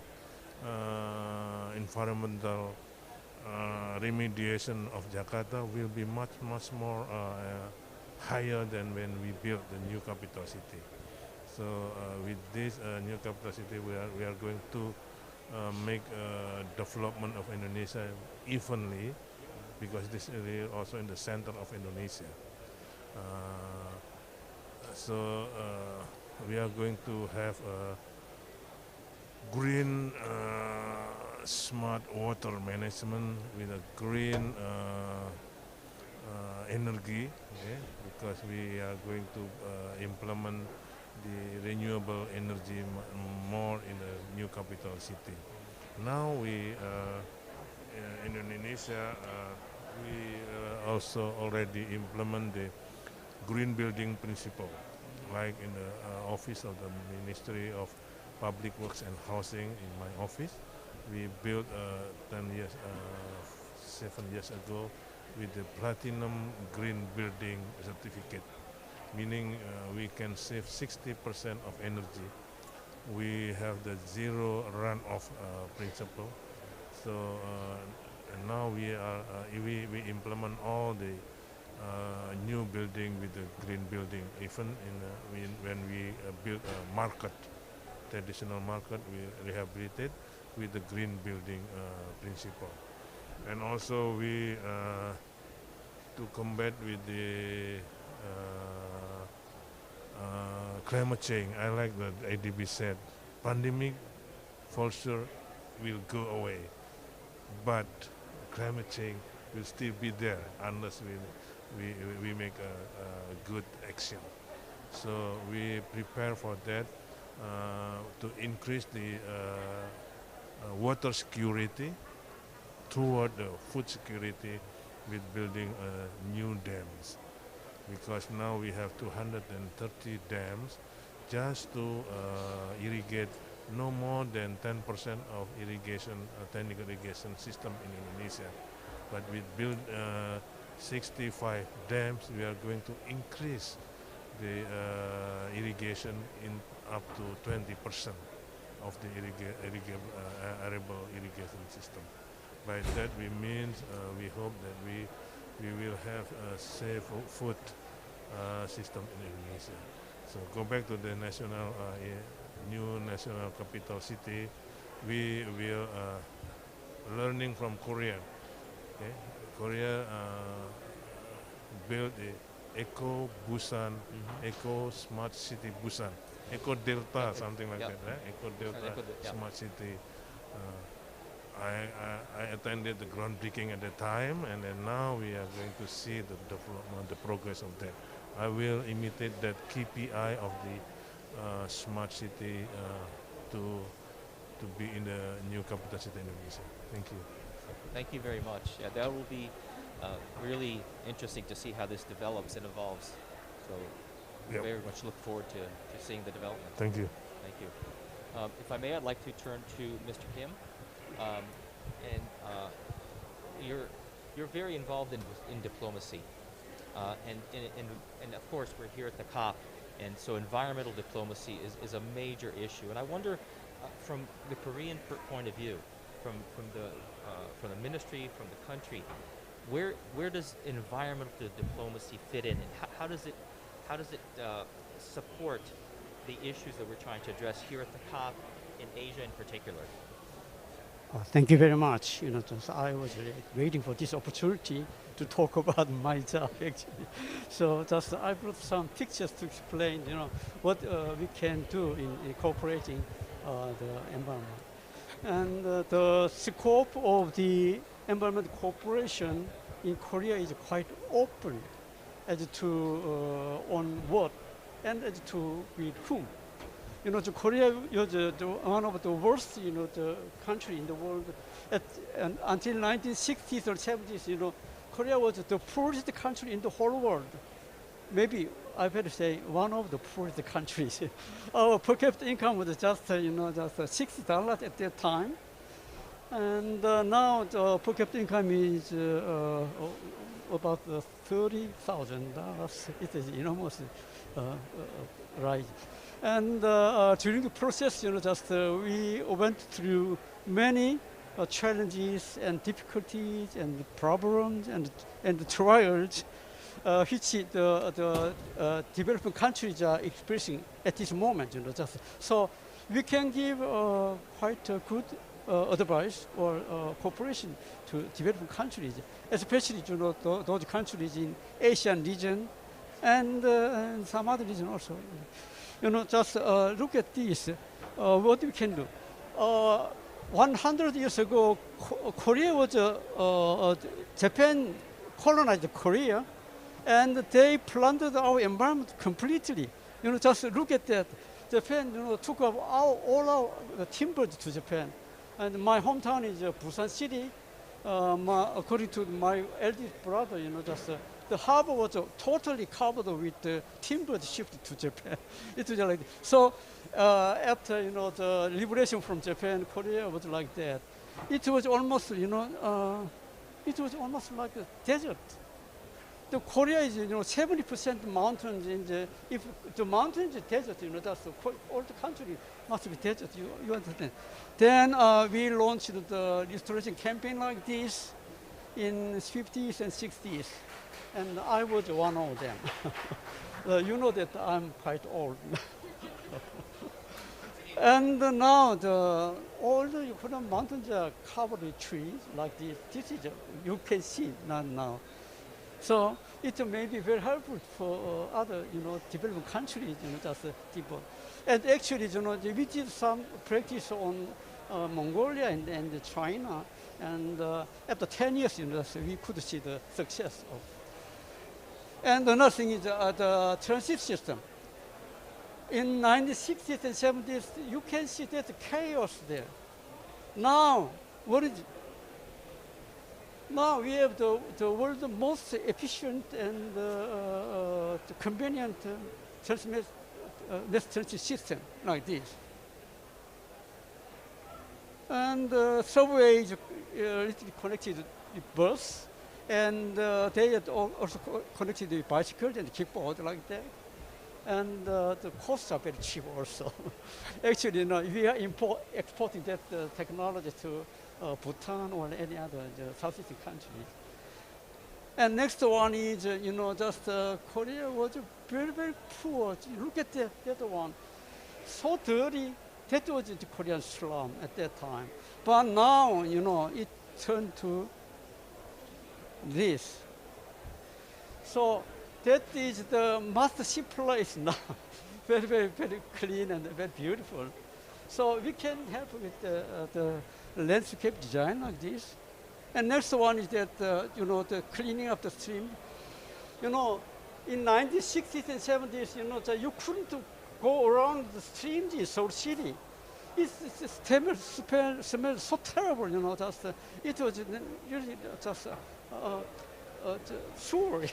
environmental remediation of Jakarta will be much more higher than when we built the new capital city. So with this new capital city, we are going to make development of Indonesia evenly, because this is also in the center of Indonesia. So we are going to have a green smart water management with a green energy, okay? Because we are going to implement the renewable energy more in the new capital city. Now we in Indonesia we also already implement the green building principle, like in the office of the Ministry of Public Works and Housing. In my office, we built 7 years ago with the platinum green building certificate, meaning we can save 60% of energy. We have the zero runoff principle. So and now we implement all the new building with the green building. Even when we build a market, traditional market, we rehabilitate with the green building principle. And also we to combat with the climate change. I like that ADB said, pandemic for sure will go away, but climate change will still be there unless we make a good action. So we prepare for that to increase the water security toward the food security with building new dams. Because now we have 230 dams just to irrigate no more than 10% of irrigation, technical irrigation system in Indonesia. But we build 65 dams, we are going to increase the irrigation in up to 20% of the arable irrigation system. By that we means we hope that we will have a safe food system in Indonesia. So go back to the new national capital city. We will learning from Korea. Okay? Korea built the Eco Busan, Eco Smart City Busan, Eco Delta, something like that, right? Eco Delta Smart City. I attended the groundbreaking at the time, and then now we are going to see the development, the progress of that. I will imitate that KPI of the smart city to be in the new capital city in Indonesia. Thank you. Thank you very much. Yeah, that will be really interesting to see how this develops and evolves. So we very much look forward to seeing the development. Thank you. Thank you. If I may, I'd like to turn to Mr. Kim. And you're very involved in diplomacy, and of course we're here at the COP, and so environmental diplomacy is a major issue. And I wonder, from the Korean point of view, from the ministry, from the country, where does environmental diplomacy fit in, and how does it support the issues that we're trying to address here at the COP in Asia in particular? Thank you very much. Just I was waiting for this opportunity to talk about my job actually. So just I brought some pictures to explain, what we can do in incorporating the environment. And the scope of the environment cooperation in Korea is quite open. as to on what and as to with whom. You know, Korea was one of the worst, you know, the country in the world. And until 1960s or 70s, you know, Korea was the poorest country in the whole world. Maybe I better say one of the poorest countries. Our per capita income was just, you know, just $60 at that time. And now the per capita income is about $30,000. It is enormous rise. And during the process, you know, just we went through many challenges and difficulties and problems and trials, which the developing countries are experiencing at this moment. You know, just so we can give quite a good advice or cooperation to developing countries, especially, you know, those countries in Asian region and some other region also. You know, just look at this. What we can do. 100 years ago, Korea was Japan colonized Korea, and they plundered our environment completely. You know, just look at that. Japan, you know, took up all our timbers to Japan, and my hometown is Busan City. According to my eldest brother, you know, just the harbor was totally covered with timber shipped to Japan. It was like so. After, you know, the liberation from Japan, Korea was like that. It was almost, you know, it was almost like a desert. The Korea is, you know, 70% mountains. If the mountains is desert, you know, that's all the country must be desert. You understand? Then we launched the restoration campaign like this in 50s and 60s. And I was one of them. You know that I'm quite old. And now all the Korean mountains are covered with trees like this. This is you can see now. So it may be very helpful for other, you know, developing countries, you know, just people. And actually, you know, we did some practice on Mongolia and China. And after 10 years, you know, we could see the success of. And another thing is the transit system. In 1960s and 70s, you can see that chaos there. Now, what is it? Now we have the world's most efficient and convenient mass transit system like this. And subway is connected with bus, and they are also connected with bicycles and kickboard like that. And the costs are very cheap also. Actually, you know, we are exporting that technology to Bhutan or any other Southeast country. And next one is, you know, just Korea was very, very poor. Look at that one. So dirty. That was the Korean slum at that time. But now, you know, it turned to this. So that is the must-see place now. Very, very, very clean and very beautiful. So we can help with the landscape design like this. And next one is that, you know, the cleaning of the stream. You know, in 1960s and 70s, you know, you couldn't go around the streams in Seoul City. It smells so terrible, you know, just, it was really just sewer.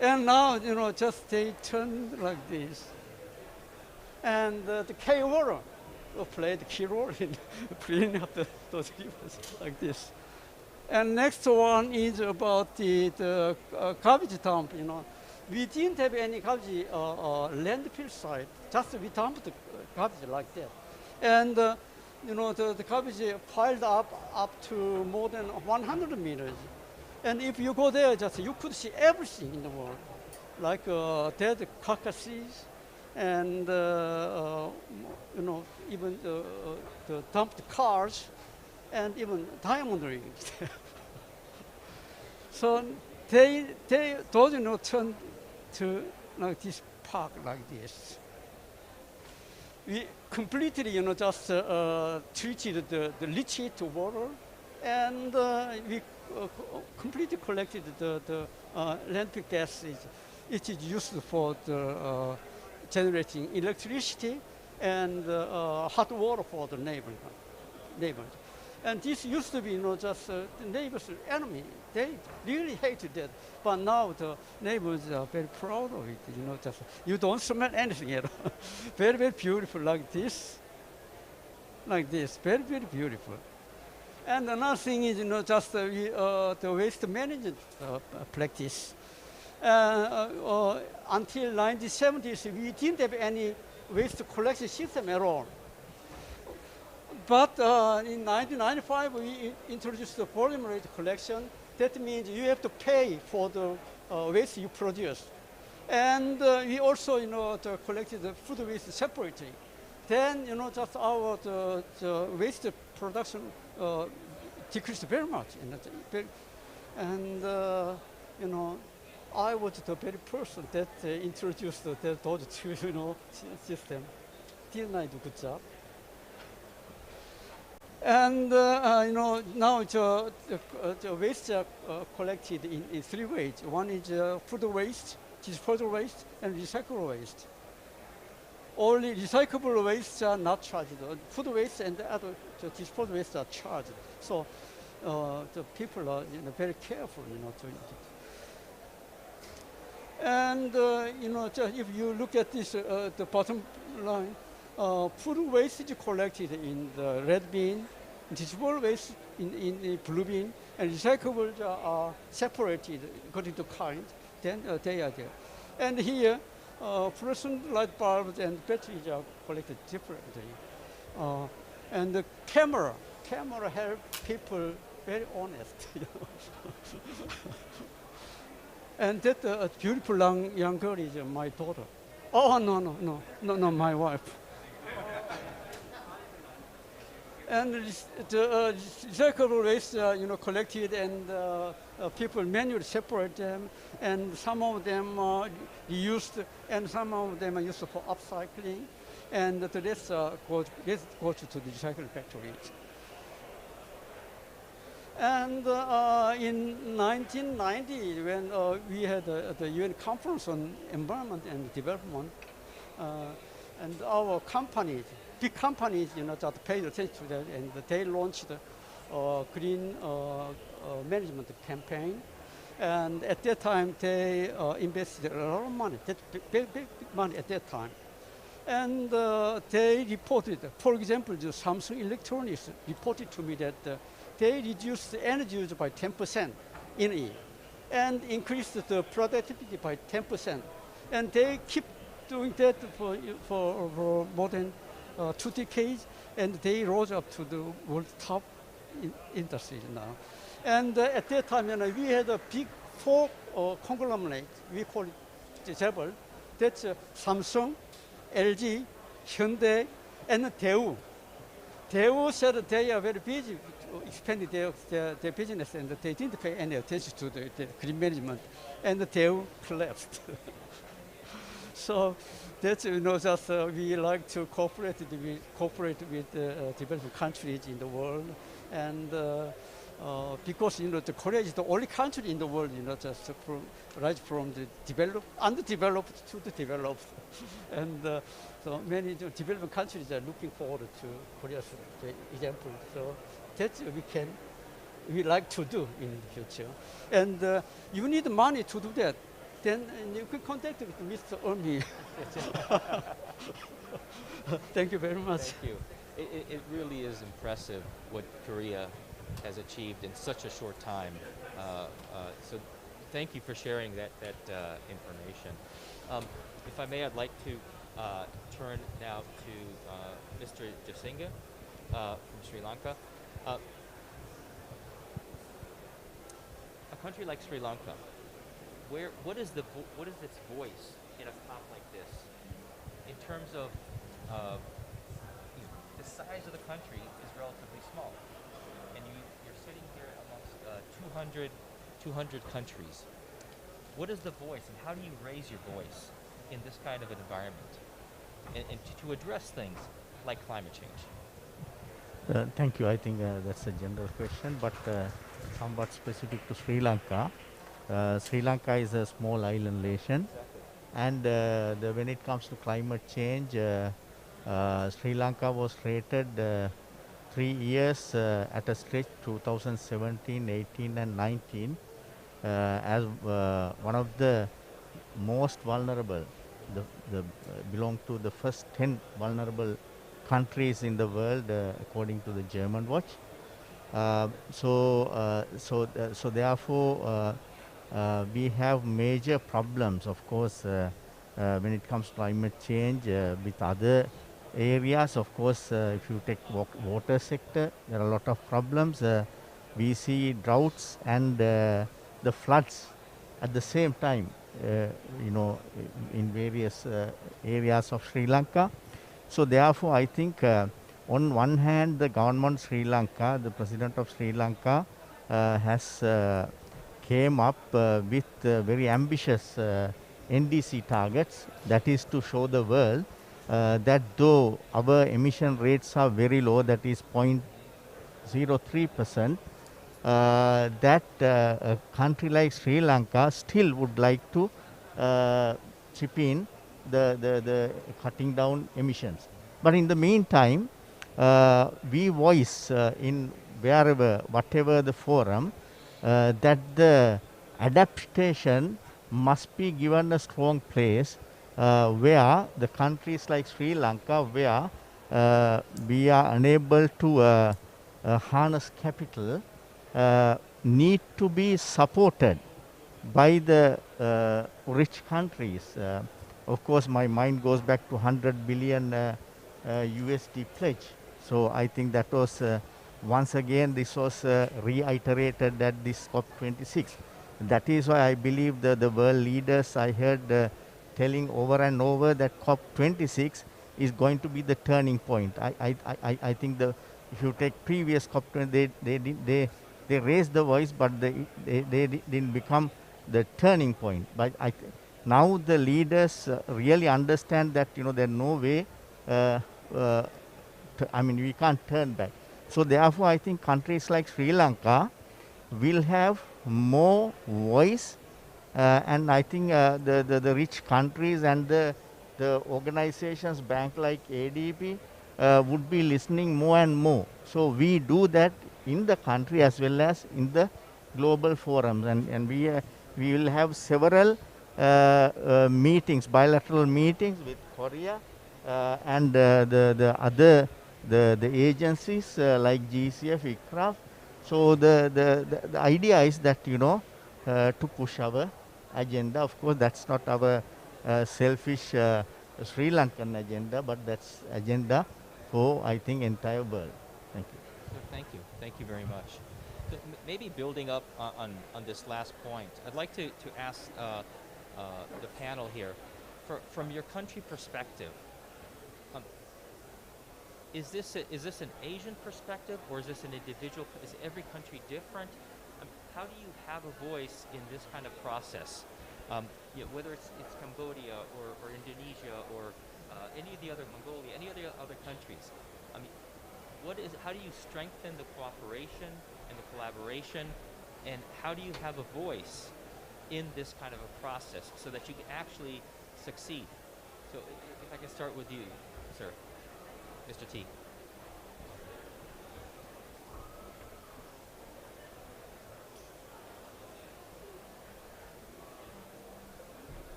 And now, you know, just they turn like this. And the K-water played the key role in cleaning up those rivers like this. And next one is about the garbage dump, you know. We didn't have any garbage landfill site, just we dumped the garbage like that. And, you know, the garbage piled up to more than 100 meters. And if you go there, just you could see everything in the world, like dead carcasses, and you know, even the dumped cars, and even diamond rings. So those, you know, turned to like this park like this. We completely, you know, just treated the leachate water, and we completely collected the landfill gases. It is used for the, generating electricity and hot water for the neighbors. And this used to be, just the neighbors' enemy. They really hated that. But now the neighbors are very proud of it. Just you don't smell anything at all. Very, very beautiful, like this. Like this, very, very beautiful. And another thing is, just the waste management practice. Until 1970s, we didn't have any waste collection system at all. But in 1995, we introduced the volume rate collection. That means you have to pay for the waste you produce. And we also, collected the food waste separately. Then, just our the waste production decreased very much. And I was the very person that introduced those two, system. Didn't I do a good job? And now the waste are collected in three ways. One is food waste, disposal waste, and recyclable waste. Only recyclable wastes are not charged. Food waste and the other disposal waste are charged. So the people are very careful, to and if you look at this, the bottom line, food waste is collected in the red bin, disposable waste in the blue bin, and recyclables are separated according to kind. Then they are there. And here, fluorescent light bulbs and batteries are collected differently. And the camera helps people very honest. And that beautiful young girl is my daughter. Oh, no, my wife. And the recyclable waste, collected, and people manually separate them, and some of them are reused, and some of them are used for upcycling, and the rest goes to the recycling factories. And in 1990, when we had the UN conference on environment and development, and our companies, big companies, that paid attention to that, and they launched a green management campaign. And at that time, they invested a lot of money, big money at that time. And they reported, for example, the Samsung Electronics reported to me that they reduced the energy use by 10% in a year and increased the productivity by 10%. And they keep doing that for more than 2 decades, and they rose up to the world top industry now. And at that time, we had a big 4 conglomerate. We call it Jebel. That's Samsung, LG, Hyundai, and Daewoo. Daewoo said they are very busy expanding their business, and they didn't pay any attention to the green management, and Daewoo collapsed. So that's, just we like to cooperate with developing countries in the world, and because the Korea is the only country in the world, just right from the underdeveloped to the developed, and so many developing countries are looking forward to Korea's example. So that's we like to do in the future, and you need money to do that. Then you can contact with Mr. Omi. Thank you very much. Thank you. It really is impressive what Korea has achieved in such a short time. So thank you for sharing that information. If I may, I'd like to turn now to Mr. Jasinga from Sri Lanka. A country like Sri Lanka, what is its voice in a COP like this in terms of the size of the country is relatively small, and you're sitting here amongst 200 countries. What is the voice, and how do you raise your voice in this kind of an environment, and to address things like climate change? Thank you. I think that's a general question, but somewhat specific to Sri Lanka. Sri Lanka is a small island nation, and when it comes to climate change, Sri Lanka was rated 3 years at a stretch, 2017, 18, and 19, as one of the most vulnerable, belong to the first 10 vulnerable countries in the world, according to the German Watch. So therefore, we have major problems, of course, when it comes to climate change with other areas. Of course, if you take water sector, there are a lot of problems. We see droughts and the floods at the same time, in various areas of Sri Lanka. So therefore, I think on one hand, the government of Sri Lanka, the president of Sri Lanka, has came up with very ambitious NDC targets. That is to show the world that though our emission rates are very low, that is 0.03%, that a country like Sri Lanka still would like to chip in the cutting down emissions. But in the meantime, we voice in whatever the forum, that the adaptation must be given a strong place, where the countries like Sri Lanka, where we are unable to harness capital, need to be supported by the rich countries. Of course, my mind goes back to 100 billion USD pledge. So I think that was, once again, this was reiterated at this COP26. That is why I believe that the world leaders, I heard telling over and over that COP26 is going to be the turning point. I think if you take previous COP20, they raised the voice, but they didn't become the turning point. But now the leaders really understand that there's no way. We can't turn back. So therefore, I think countries like Sri Lanka will have more voice, and I think the rich countries and the organizations, bank like ADB, would be listening more and more. So we do that in the country as well as in the global forums, and we will have several meetings, bilateral meetings with Korea and the other the agencies like GCF, ICRAF. So the idea is that to push our agenda. Of course, that's not our selfish Sri Lankan agenda, but that's agenda for, I think, entire world. Thank you. So thank you very much. So maybe building up on this last point, I'd like to ask the panel here, from your country perspective, is this an Asian perspective, or is this an individual? Is every country different? How do you have a voice in this kind of process? Whether it's Cambodia or Indonesia or any of the other, Mongolia, any of the other countries. How do you strengthen the cooperation and the collaboration, and how do you have a voice in this kind of a process so that you can actually succeed? So if I can start with you, sir, Mr. T.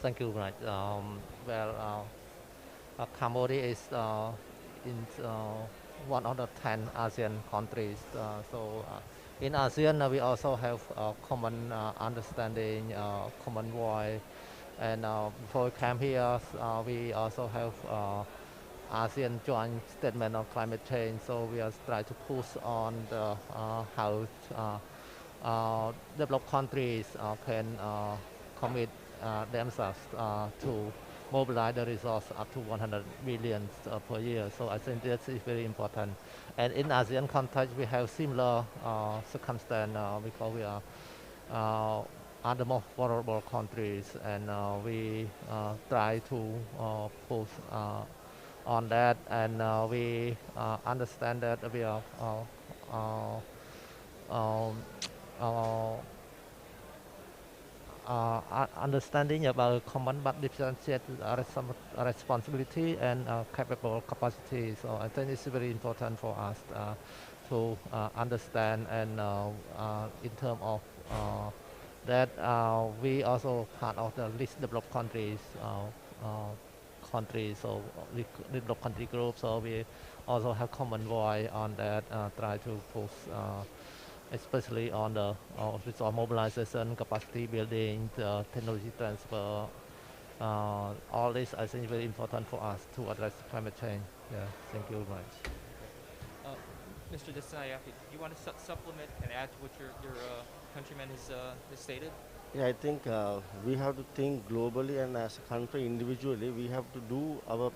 Thank you, right. Cambodia is in one of the 10 ASEAN countries. In ASEAN, we also have common understanding, common voice. And before we came here, we also have ASEAN joint statement on climate change. So we are trying to push on how developed countries can commit themselves to mobilize the resource up to 100 billion per year. So I think that is very important. And in ASEAN context, we have similar circumstance because we are the most vulnerable countries, and we try to push on that, and we understand that we are um, uh, understanding about common but differentiated responsibility and capable capacity. So I think it's very important for us to understand, and in terms of that we also part of the least developed countries, so developed country group. So we also have common voice on that, try to push. Especially on the resource mobilization, capacity building, technology transfer. All this I think is very important for us to address climate change. Yeah, thank you very much. Mr. Desayaki, do you want to supplement and add to what your countryman has stated? Yeah, I think we have to think globally, and as a country individually, we have to do our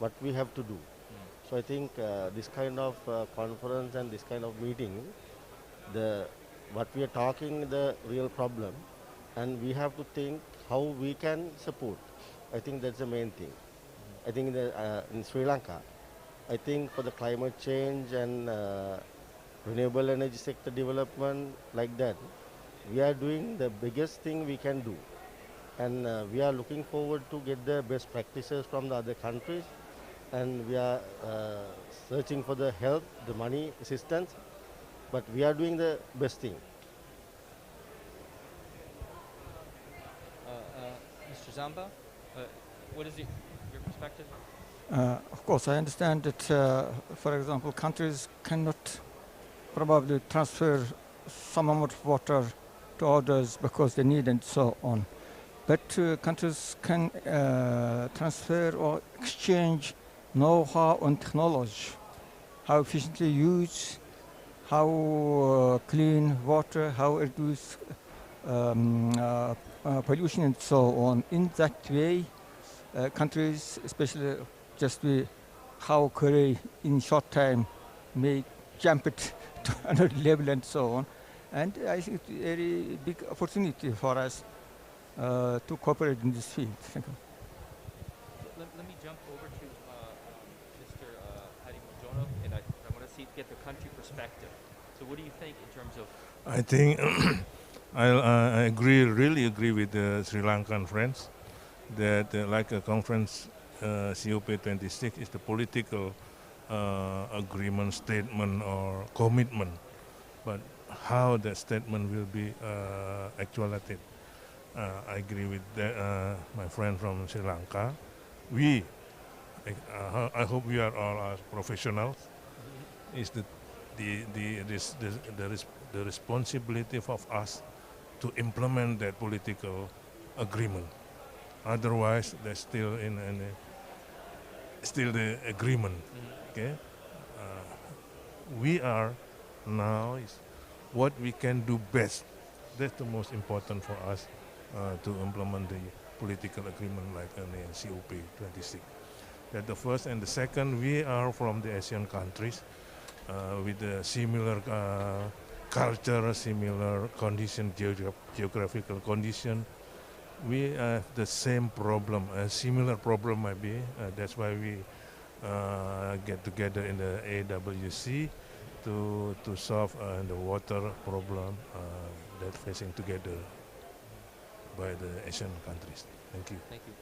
what we have to do. So I think this kind of conference and this kind of meeting, what we are talking, the real problem, and we have to think how we can support. I think that's the main thing. I think in Sri Lanka, I think for the climate change and renewable energy sector development like that, we are doing the biggest thing we can do. And we are looking forward to get the best practices from the other countries, and we are searching for the help, the money, assistance, but we are doing the best thing. Mr. Zamba, what is your perspective? Of course, I understand that, for example, countries cannot probably transfer some amount of water to others because they need and so on. But countries can transfer or exchange know-how and technology, how efficiently use, how clean water, how reduce pollution and so on. In that way, countries, especially just how Korea in short time may jump it to another level and so on. And I think it's a very big opportunity for us to cooperate in this field. Thank you. Let me jump over to Mr. Harimojono, and I want to get the country perspective. So what do you think in terms of... I think I really agree with the Sri Lankan friends that like a conference COP26 is the political agreement, statement or commitment, but how that statement will be actualized. I agree with my friend from Sri Lanka. I hope we are all professionals. Is the responsibility of us to implement that political agreement. Otherwise, there's still still the agreement. Okay, we are now is what we can do best. That's the most important for us to implement the political agreement like the COP26. That's the first, and the second, we are from the Asian countries with a similar culture, similar condition, geographical condition. We have the same problem, a similar problem maybe. That's why we get together in the AWC to solve the water problem that facing together by the Asian countries. Thank you. Thank you.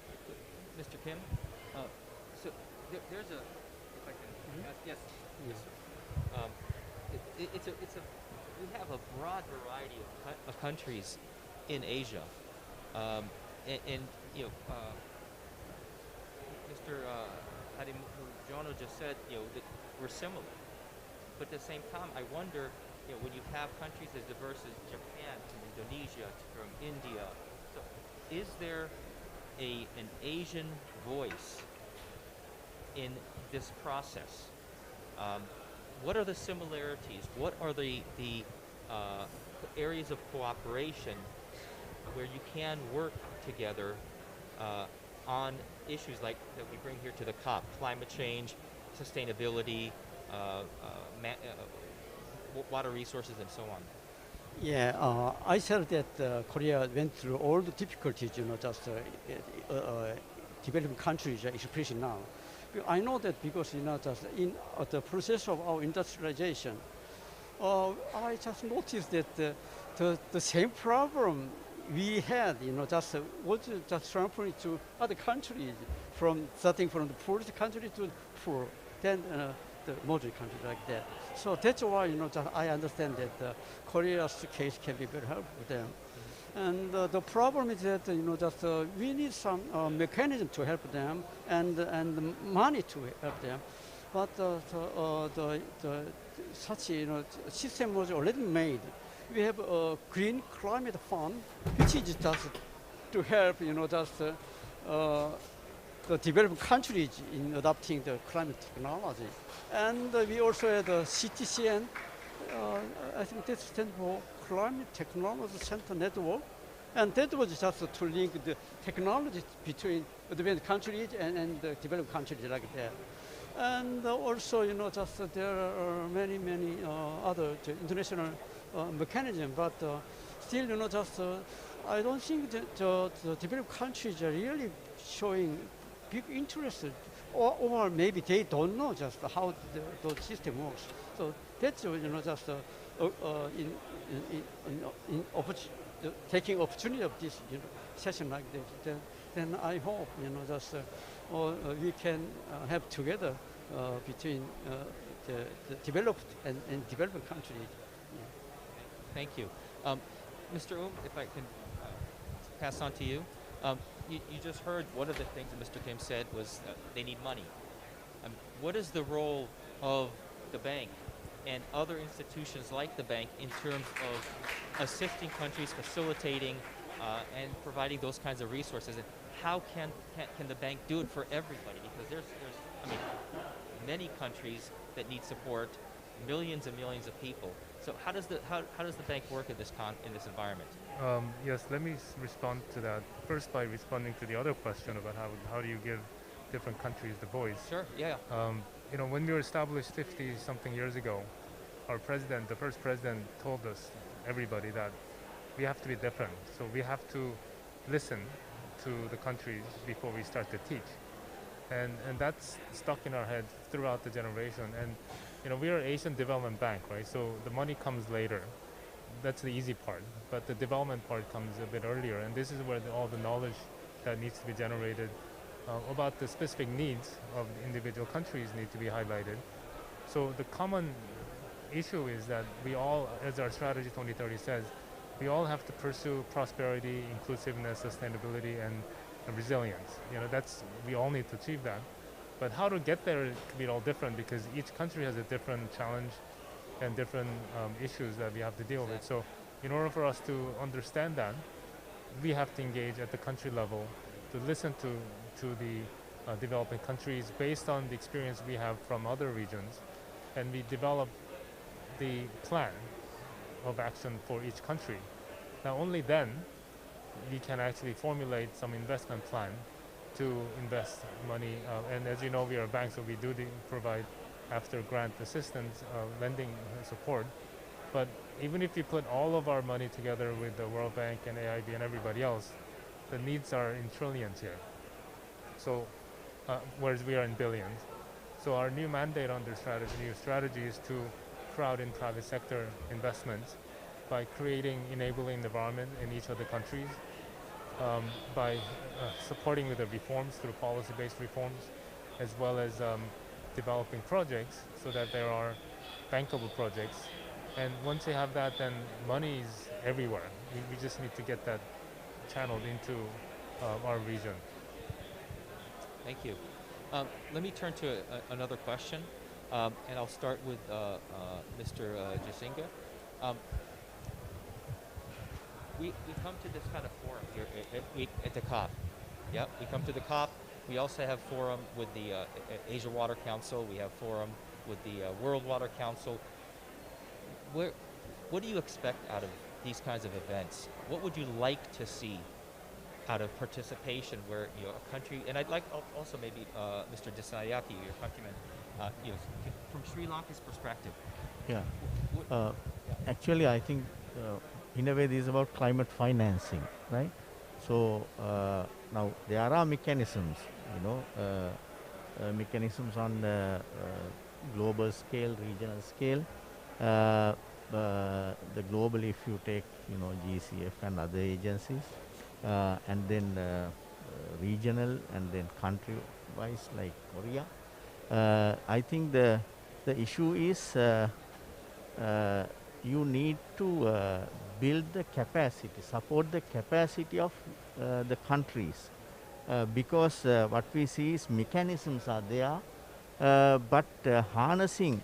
Mr. Kim, so there's a, if I can ask, yes. We have a broad variety of countries in Asia. And you know, Mr. Harimojono just said, you know, that we're similar. But at the same time, I wonder, you know, when you have countries as diverse as Japan, from Indonesia, from India, so is there an Asian voice in this process? What are the similarities? What are the areas of cooperation where you can work together on issues like that we bring here to the COP, climate change, sustainability, water resources, and so on? Yeah, I said that Korea went through all the difficulties, you know, just developing countries, especially now. I know that because just in the process of our industrialization, I just noticed that the same problem we had, was just transferring to other countries, starting from the poorest country to poor, then the moderate country like that. So that's why just I understand that Korea's case can be very helpful for them. And the problem is that just we need some mechanism to help them and money to help them, but such system was already made. We have a green climate fund, which is just to help the developing countries in adopting the climate technology. And we also had a CTCN, I think that stands for Climate Technology Center Network. And that was just to link the technology between advanced countries and the developed countries like that. And also, just there are many other international mechanisms, but still, just I don't think that the developed countries are really showing big interest, or maybe they don't know just how the system works. So that's just taking opportunity of this session like this. Then I hope just we can have together between the developed and developing countries. Yeah. Thank you. Mr. If I can pass on to you. You just heard one of the things that Mr. Kim said was they need money. What is the role of the bank and other institutions like the bank in terms of assisting countries, facilitating and providing those kinds of resources? And how can the bank do it for everybody? Because there's many countries that need support, millions and millions of people. So how does the bank work in this environment? Yes, let me respond to that first by responding to the other question about how do you give different countries the voice. Sure. Yeah. When we were established 50-something years ago, our president, the first president, told us, everybody, that we have to be different. So we have to listen to the countries before we start to teach. And that's stuck in our heads throughout the generation. And we are an Asian Development Bank, right? So the money comes later. That's the easy part. But the development part comes a bit earlier. And this is where all the knowledge that needs to be generated about the specific needs of individual countries need to be highlighted. So the common issue is that we all, as our strategy 2030 says, we all have to pursue prosperity, inclusiveness, sustainability, and resilience. We all need to achieve that. But how to get there can be all different because each country has a different challenge and different issues that we have to deal with. So in order for us to understand that, we have to engage at the country level to listen to the developing countries based on the experience we have from other regions, and we develop the plan of action for each country. Now only then we can actually formulate some investment plan to invest money. And as you know, we are a bank, so we do provide after grant assistance, lending support. But even if we put all of our money together with the World Bank and AIB and everybody else, the needs are in trillions here. So, whereas we are in billions. So our new mandate under new strategy is to crowd in private sector investments by creating enabling environment in each of the countries, by supporting with the reforms through policy-based reforms, as well as developing projects so that there are bankable projects. And once you have that, then money is everywhere. We just need to get that channeled into our region. Thank you. Let me turn to another question, and I'll start with Mr. Jasinga. We come to this kind of forum here at the COP. Yeah, we come to the COP. We also have forum with the Asia Water Council. We have forum with the World Water Council. What do you expect out of these kinds of events? What would you like to see out of participation where a country, and I'd like also maybe Mr. Desayaki, your countryman, from Sri Lanka's perspective. Yeah. Actually, I think in a way this is about climate financing, right? So now there are mechanisms, mechanisms on the global scale, regional scale. Uh, the global, if you take, GCF and other agencies, and then regional and then country-wise like Korea. I think the issue is you need to build the capacity, support the capacity of the countries, because what we see is mechanisms are there, but harnessing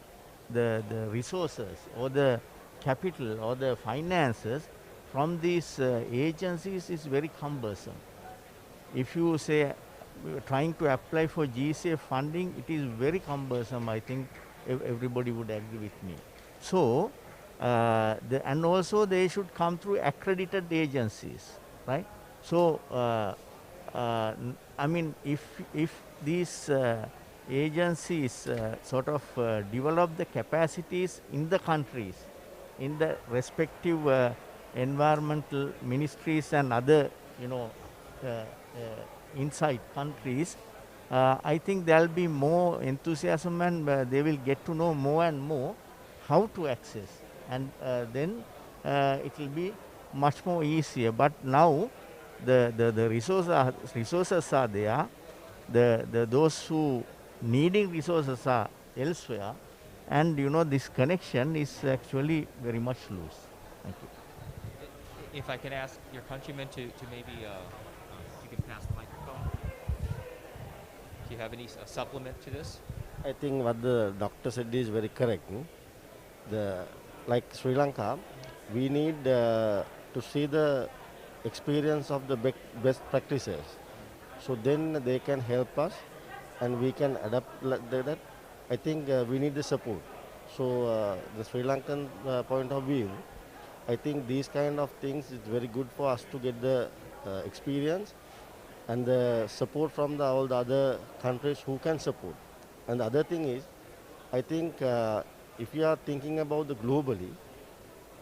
the resources or the capital or the finances from these agencies is very cumbersome. If you say trying to apply for GCF funding, it is very cumbersome. I think everybody would agree with me. So, and also they should come through accredited agencies, right? So, I mean, if these agencies sort of develop the capacities in the countries, in the respective environmental ministries and other, inside countries, I think there'll be more enthusiasm, and they will get to know more and more how to access, and then it will be much more easier. But now the resources are there. Those who needing resources are elsewhere, and this connection is actually very much loose. Thank you. If I can ask your countrymen to maybe, if you can pass the microphone. Do you have any supplement to this? I think what the doctor said is very correct. Like Sri Lanka, we need to see the experience of the best practices. So then they can help us and we can adapt like that. I think we need the support. So the Sri Lankan point of view, I think these kind of things is very good for us to get the experience and the support from all the other countries who can support. And the other thing is, I think if you are thinking about the globally,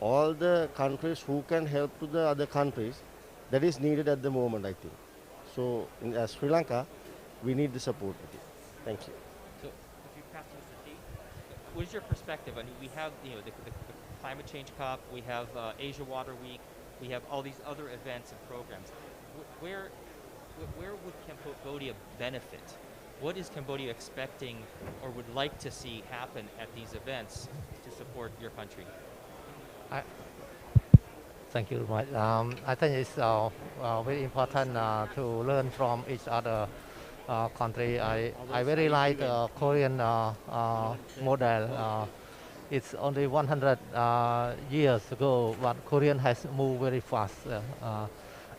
all the countries who can help to the other countries, that is needed at the moment, I think. So in Sri Lanka, we need the support. Thank you. So if you pass to Mr. T, what is your perspective? I mean, we have the climate change COP, we have Asia Water Week, we have all these other events and programs. Where would Cambodia benefit? What is Cambodia expecting or would like to see happen at these events to support your country? Thank you, Mike. I think it's very important to learn from each other country. I very like the Korean model. It's only 100 years ago, but Korean has moved very fast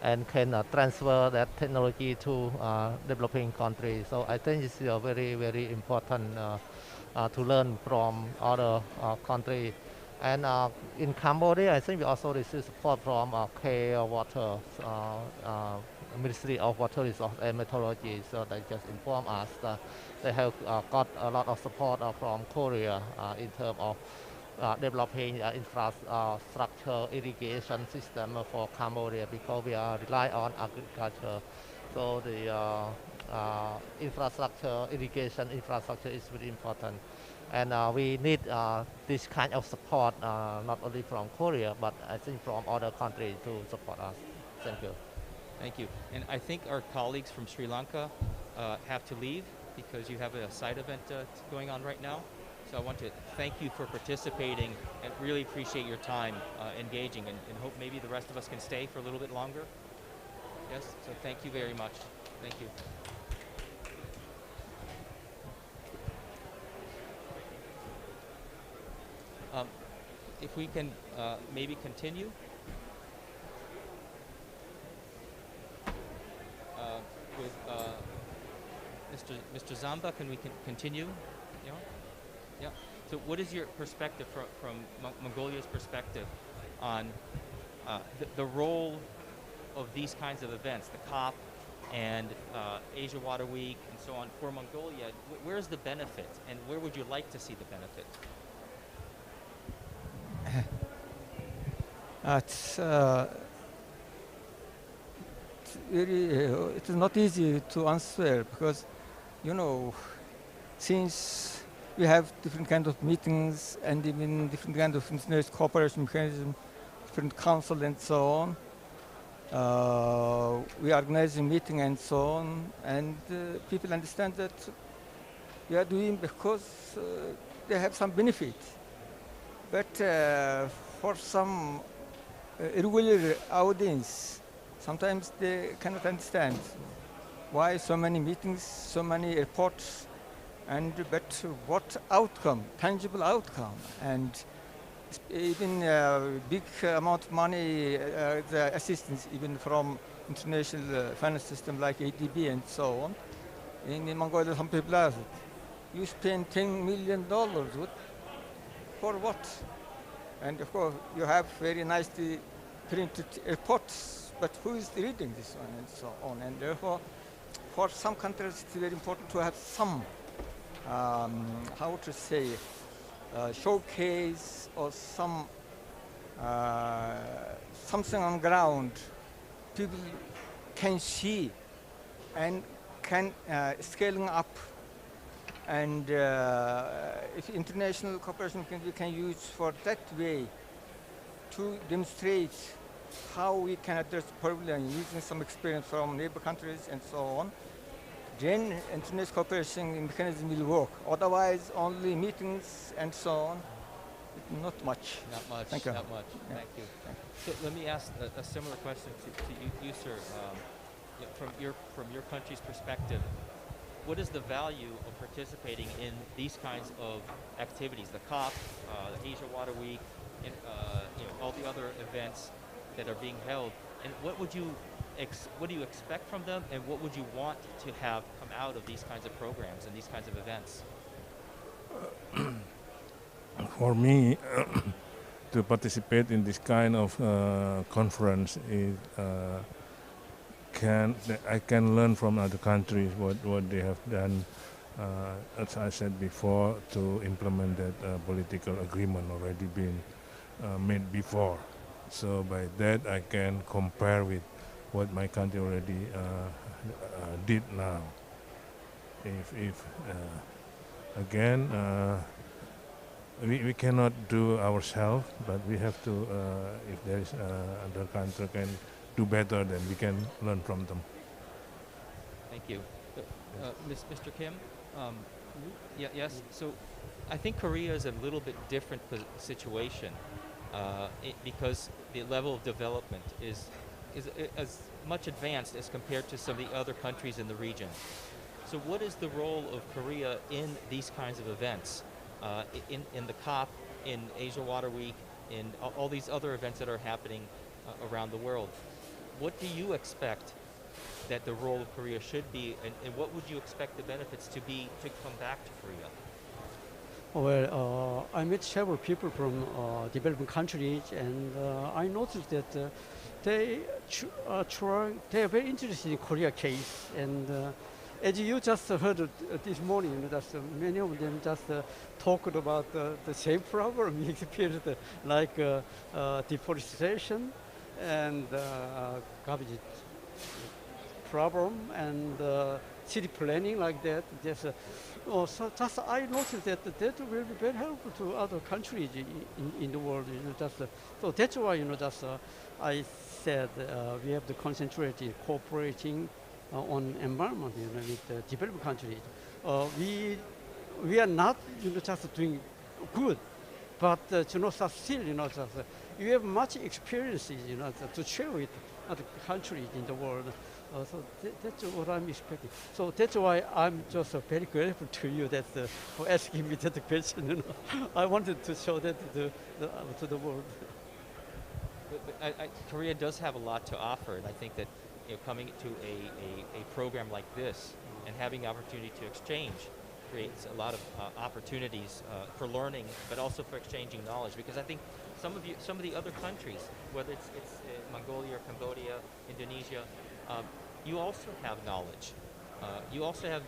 and can transfer that technology to developing countries. So I think it's very, very important to learn from other countries. And in Cambodia, I think we also receive support from Water, Ministry of Water Resources and Meteorology. So they just inform us that they have got a lot of support from Korea in terms of developing infrastructure irrigation system for Cambodia, because we are rely on agriculture. So the irrigation infrastructure is very important. And we need this kind of support, not only from Korea, but I think from other countries to support us. Thank you. Thank you. And I think our colleagues from Sri Lanka have to leave because you have a side event going on right now. So I want to thank you for participating and really appreciate your time engaging, and hope maybe the rest of us can stay for a little bit longer. Yes, so thank you very much. Thank you. If we can maybe continue. With Mr. Zamba, can we continue? Yeah. Yeah. So, what is your perspective from Mongolia's perspective on the role of these kinds of events, the COP and Asia Water Week and so on, for Mongolia? Where's the benefit, and where would you like to see the benefit? It's not easy to answer because, since we have different kind of meetings and even different kind of international cooperation mechanism, different council and so on. We are organizing meeting and so on, and people understand that we are doing because they have some benefit. But for some irregular audience, sometimes they cannot understand why so many meetings, so many reports, and but what outcome, tangible outcome, and even big amount of money, the assistance even from international finance system like ADB and so on. In Mongolia, some people ask, you spend $10 million for what? And of course, you have very nicely printed reports, but who is reading this one and so on? And therefore, for some countries, it's very important to have some, how to say, showcase or some something on ground people can see and can scaling up, and if international cooperation we can use for that way to demonstrate how we can address the problem using some experience from neighbor countries and so on, then international cooperation mechanism will work. Otherwise, only meetings and so on, not much. Not much. Thank you. Not much. Yeah. Thank you. So let me ask a similar question to you, sir. From your country's perspective, what is the value of participating in these kinds of activities? The COP, the Asia Water Week, and all the other events that are being held. And what do you expect from them, and what would you want to have come out of these kinds of programs and these kinds of events? For me, to participate in this kind of conference is I can learn from other countries what they have done, as I said before, to implement that political agreement already been made before. So by that I can compare with what my country already did now. If again, we cannot do ourselves, but we have to, if there is other country can do better, then we can learn from them. Thank you. Mr. Kim, yes, so I think Korea is a little bit different situation because the level of development is as much advanced as compared to some of the other countries in the region. So what is the role of Korea in these kinds of events, in the COP, in Asia Water Week, in all these other events that are happening around the world? What do you expect that the role of Korea should be, and what would you expect the benefits to be to come back to Korea? Well, I met several people from developing countries, and I noticed that they are very interested in Korea case. And as you just heard this morning, just many of them just talked about the same problem we experienced, like deforestation and garbage problem and city planning like that. So just I noticed that will be very helpful to other countries in the world. So that's why I said we have to concentrate in cooperating on environment with the developing countries. We are not just doing good, but still you have much experiences to share with other countries in the world. So that's what I'm expecting. So that's why I'm just very grateful to you for asking me that question. I wanted to show that to the world. But Korea does have a lot to offer, and I think that coming to a program like this and having the opportunity to exchange creates a lot of opportunities for learning, but also for exchanging knowledge. Because I think some of the other countries, whether it's Mongolia or Cambodia, Indonesia, you also have knowledge. You also have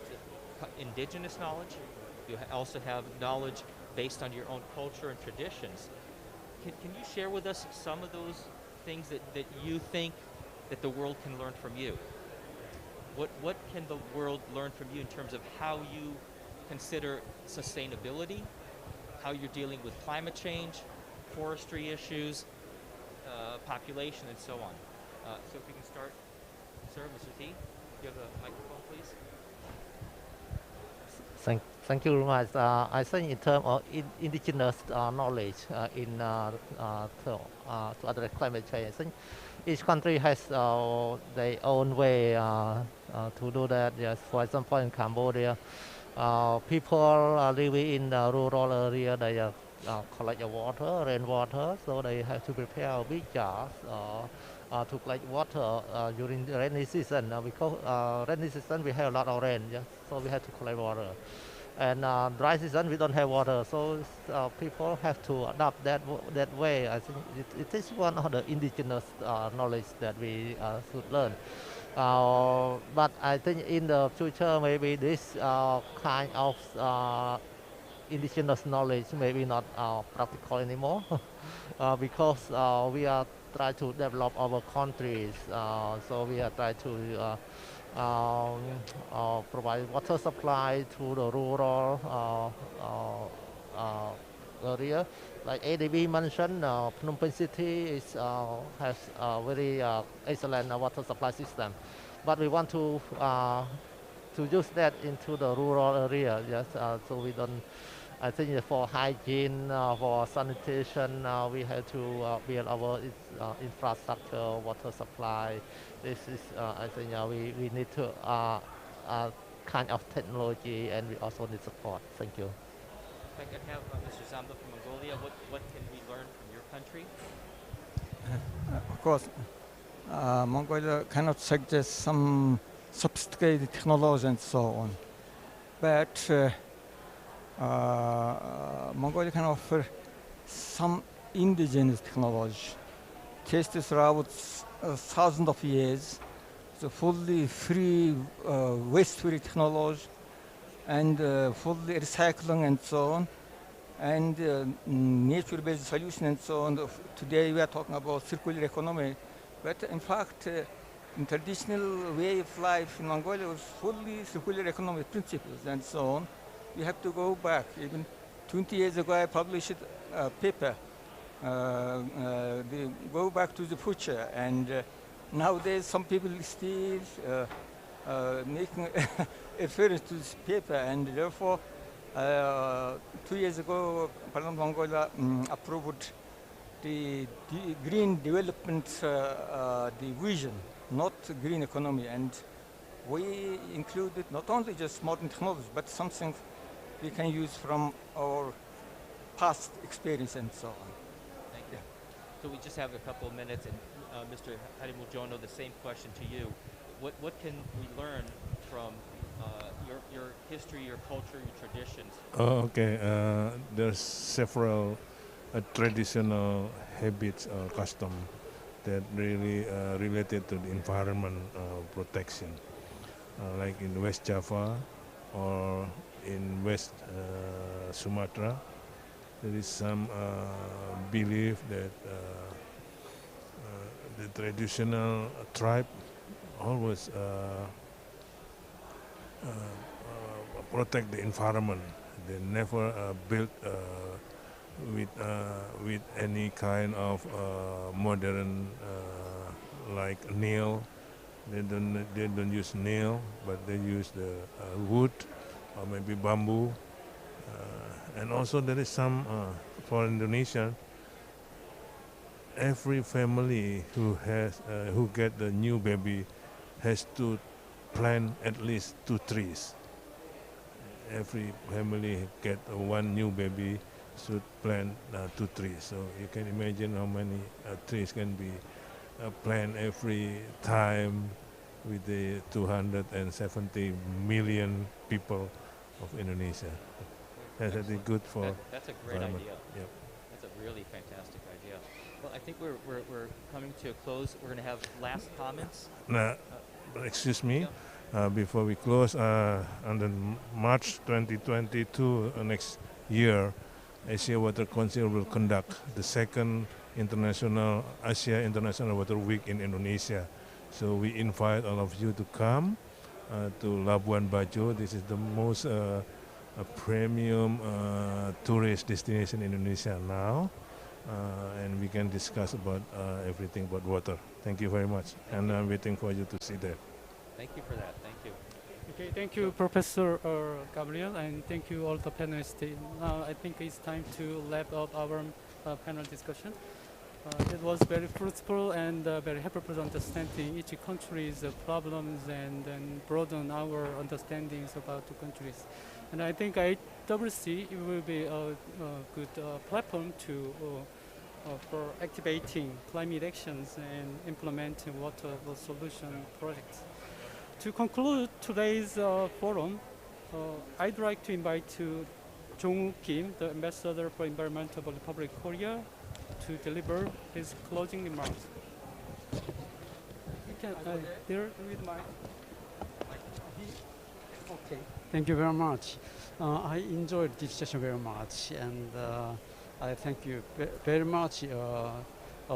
indigenous knowledge. You also have knowledge based on your own culture and traditions. Can you share with us some of those things that you think that the world can learn from you? What can the world learn from you in terms of how you consider sustainability, how you're dealing with climate change, forestry issues, population, and so on. So if we can start, sir, Mr. T, you have a microphone, please. Thank you very much. I think in terms of indigenous knowledge to address climate change, I think each country has their own way to do that. Yes, for example, in Cambodia, people living in the rural area, they collect the water, rainwater, so they have to prepare big jars to collect water during the rainy season. Because rainy season we have a lot of rain, yes, so we have to collect water. And dry season we don't have water, so people have to adapt that way. I think it is one of the indigenous knowledge that we should learn. But I think in the future maybe this kind of indigenous knowledge maybe not practical anymore because we are trying to develop our countries, so we are trying to provide water supply to the rural area. Like ADB mentioned, Phnom Penh City has a very excellent water supply system, but we want to use that into the rural area. Yes, so we don't. I think for hygiene, for sanitation, we have to build our infrastructure, water supply. This is, I think, we need to kind of technology, and we also need support. Thank you. If I could have Mr. Zamba from Mongolia, what can we learn from your country? Of course, Mongolia cannot suggest some sophisticated technology and so on, but Mongolia can offer some indigenous technology tested throughout thousands of years. So fully free, waste-free technology, and fully recycling and so on, and nature-based solution and so on. Today we are talking about circular economy, but in fact, in traditional way of life in Mongolia was fully circular economy principles and so on. We have to go back. Even 20 years ago, I published a paper. They go back to the future, and nowadays some people still making reference to this paper, and therefore 2 years ago, Parliament of Mongolia approved the green development, the vision, not green economy, and we included not only just modern technology, but something we can use from our past experience and so on. Thank you. So we just have a couple of minutes, and Mr. Harimujono, the same question to you. What can we learn from your history, your culture, your traditions? Okay, there's several traditional habits or custom that really related to the environment protection, like in West Java or in West Sumatra. There is some belief that the traditional tribe always protect the environment. They never build with any kind of modern like nail. They don't use nail, but they use the wood or maybe bamboo. And also there is some for Indonesia. Every family who get the new baby has to plant at least 2 trees. Every family get one new baby should plant 2 trees. So you can imagine how many trees can be planted every time with the 270 million people of Indonesia. That's good for. That's a great idea. Yep. That's a really fantastic idea. Well, I think we're coming to a close. We're going to have last comments. Now, excuse me. Before we close, on the March 2022 next year, Asia Water Council will conduct the second Asia International Water Week in Indonesia. So we invite all of you to come to Labuan Bajo. This is the most a premium tourist destination in Indonesia now, and we can discuss about everything about water. Thank you very much, and I'm waiting for you to see there. Thank you for that. Thank you. Okay, thank you, Professor Gabriel, and thank you all the panelists. Now I think it's time to wrap up our panel discussion. It was very fruitful and very helpful for understanding each country's problems and broaden our understandings about the countries. And I think IWC will be a good platform to for activating climate actions and implementing water solution projects. To conclude today's forum, I'd like to invite Jong Kim, the Ambassador for Environmental Republic of Korea, to deliver his closing remarks. You can there with my. Okay. Thank you very much. I enjoyed this session very much, and I thank you very much,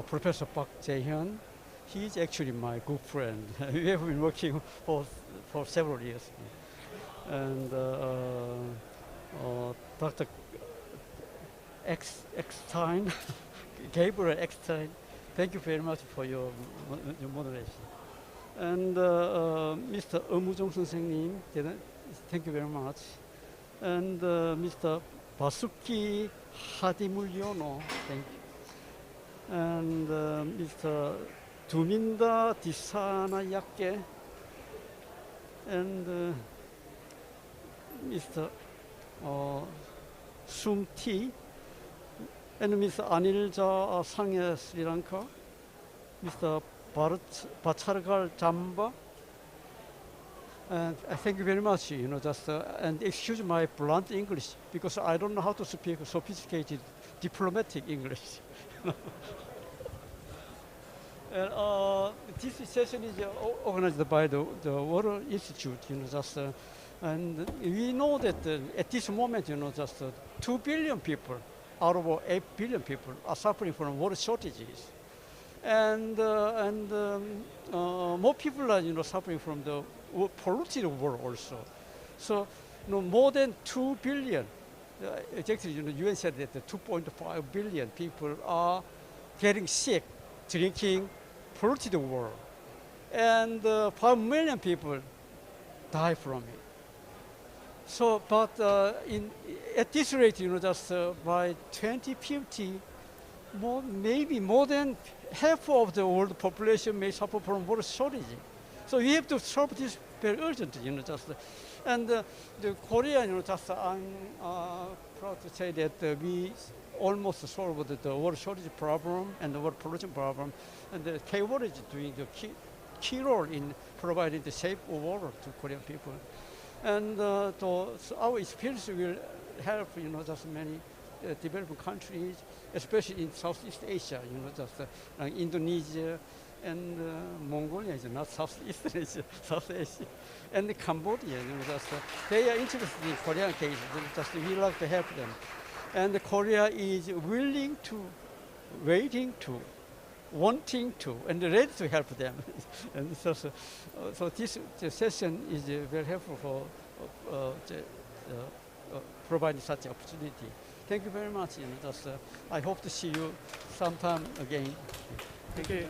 Professor Park Jae-hyun. He's actually my good friend. We have been working for several years. And Dr. Eckstein, Gabriel Eckstein, thank you very much for your moderation. And Mr. Eumujong 선생님, thank you very much. And Mr. Basuki Hadimulyono, thank you. And Mr. Duminda Disanayake and Mr. Sum T and Mr. Anilja Sangye Sri Lanka, Mr. Bachargal Jamba. And I thank you very much, and excuse my blunt English, because I don't know how to speak sophisticated diplomatic English. This session is organized by the Water Institute, and we know that at this moment, 2 billion people out of 8 billion people are suffering from water shortages, and more people are, suffering from the polluted water also. So, more than 2 billion. Actually, UN said that 2.5 billion people are getting sick, drinking polluted water, and 5 million people die from it. So, but at this rate, just by 2050, maybe more than half of the world population may suffer from water shortage. So we have to solve this very urgently, and the Korea, I'm proud to say that we almost solved the water shortage problem and the water pollution problem, and the K-Water is doing the key role in providing the safe water to Korean people. And so our experience will help, just many developing countries, especially in Southeast Asia, like Indonesia and Mongolia is not Southeast Asia, South Asia, and Cambodia, they are interested in Korean cases. We like to help them. And Korea is willing to, waiting to, wanting to, and ready to help them. And so this session is very helpful for providing such opportunity. Thank you very much. I hope to see you sometime again. Okay.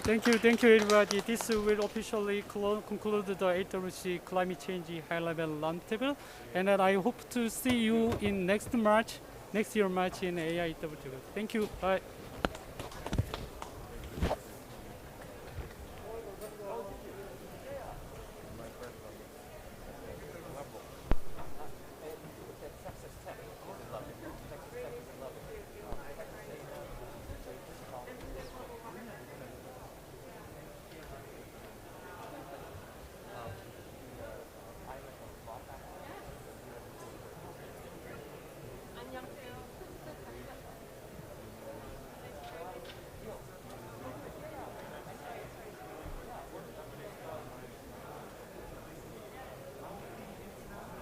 Thank you, everybody. This will officially conclude the AWC Climate Change High-Level Roundtable, and then I hope to see you in next year March in AIW. Thank you. Bye.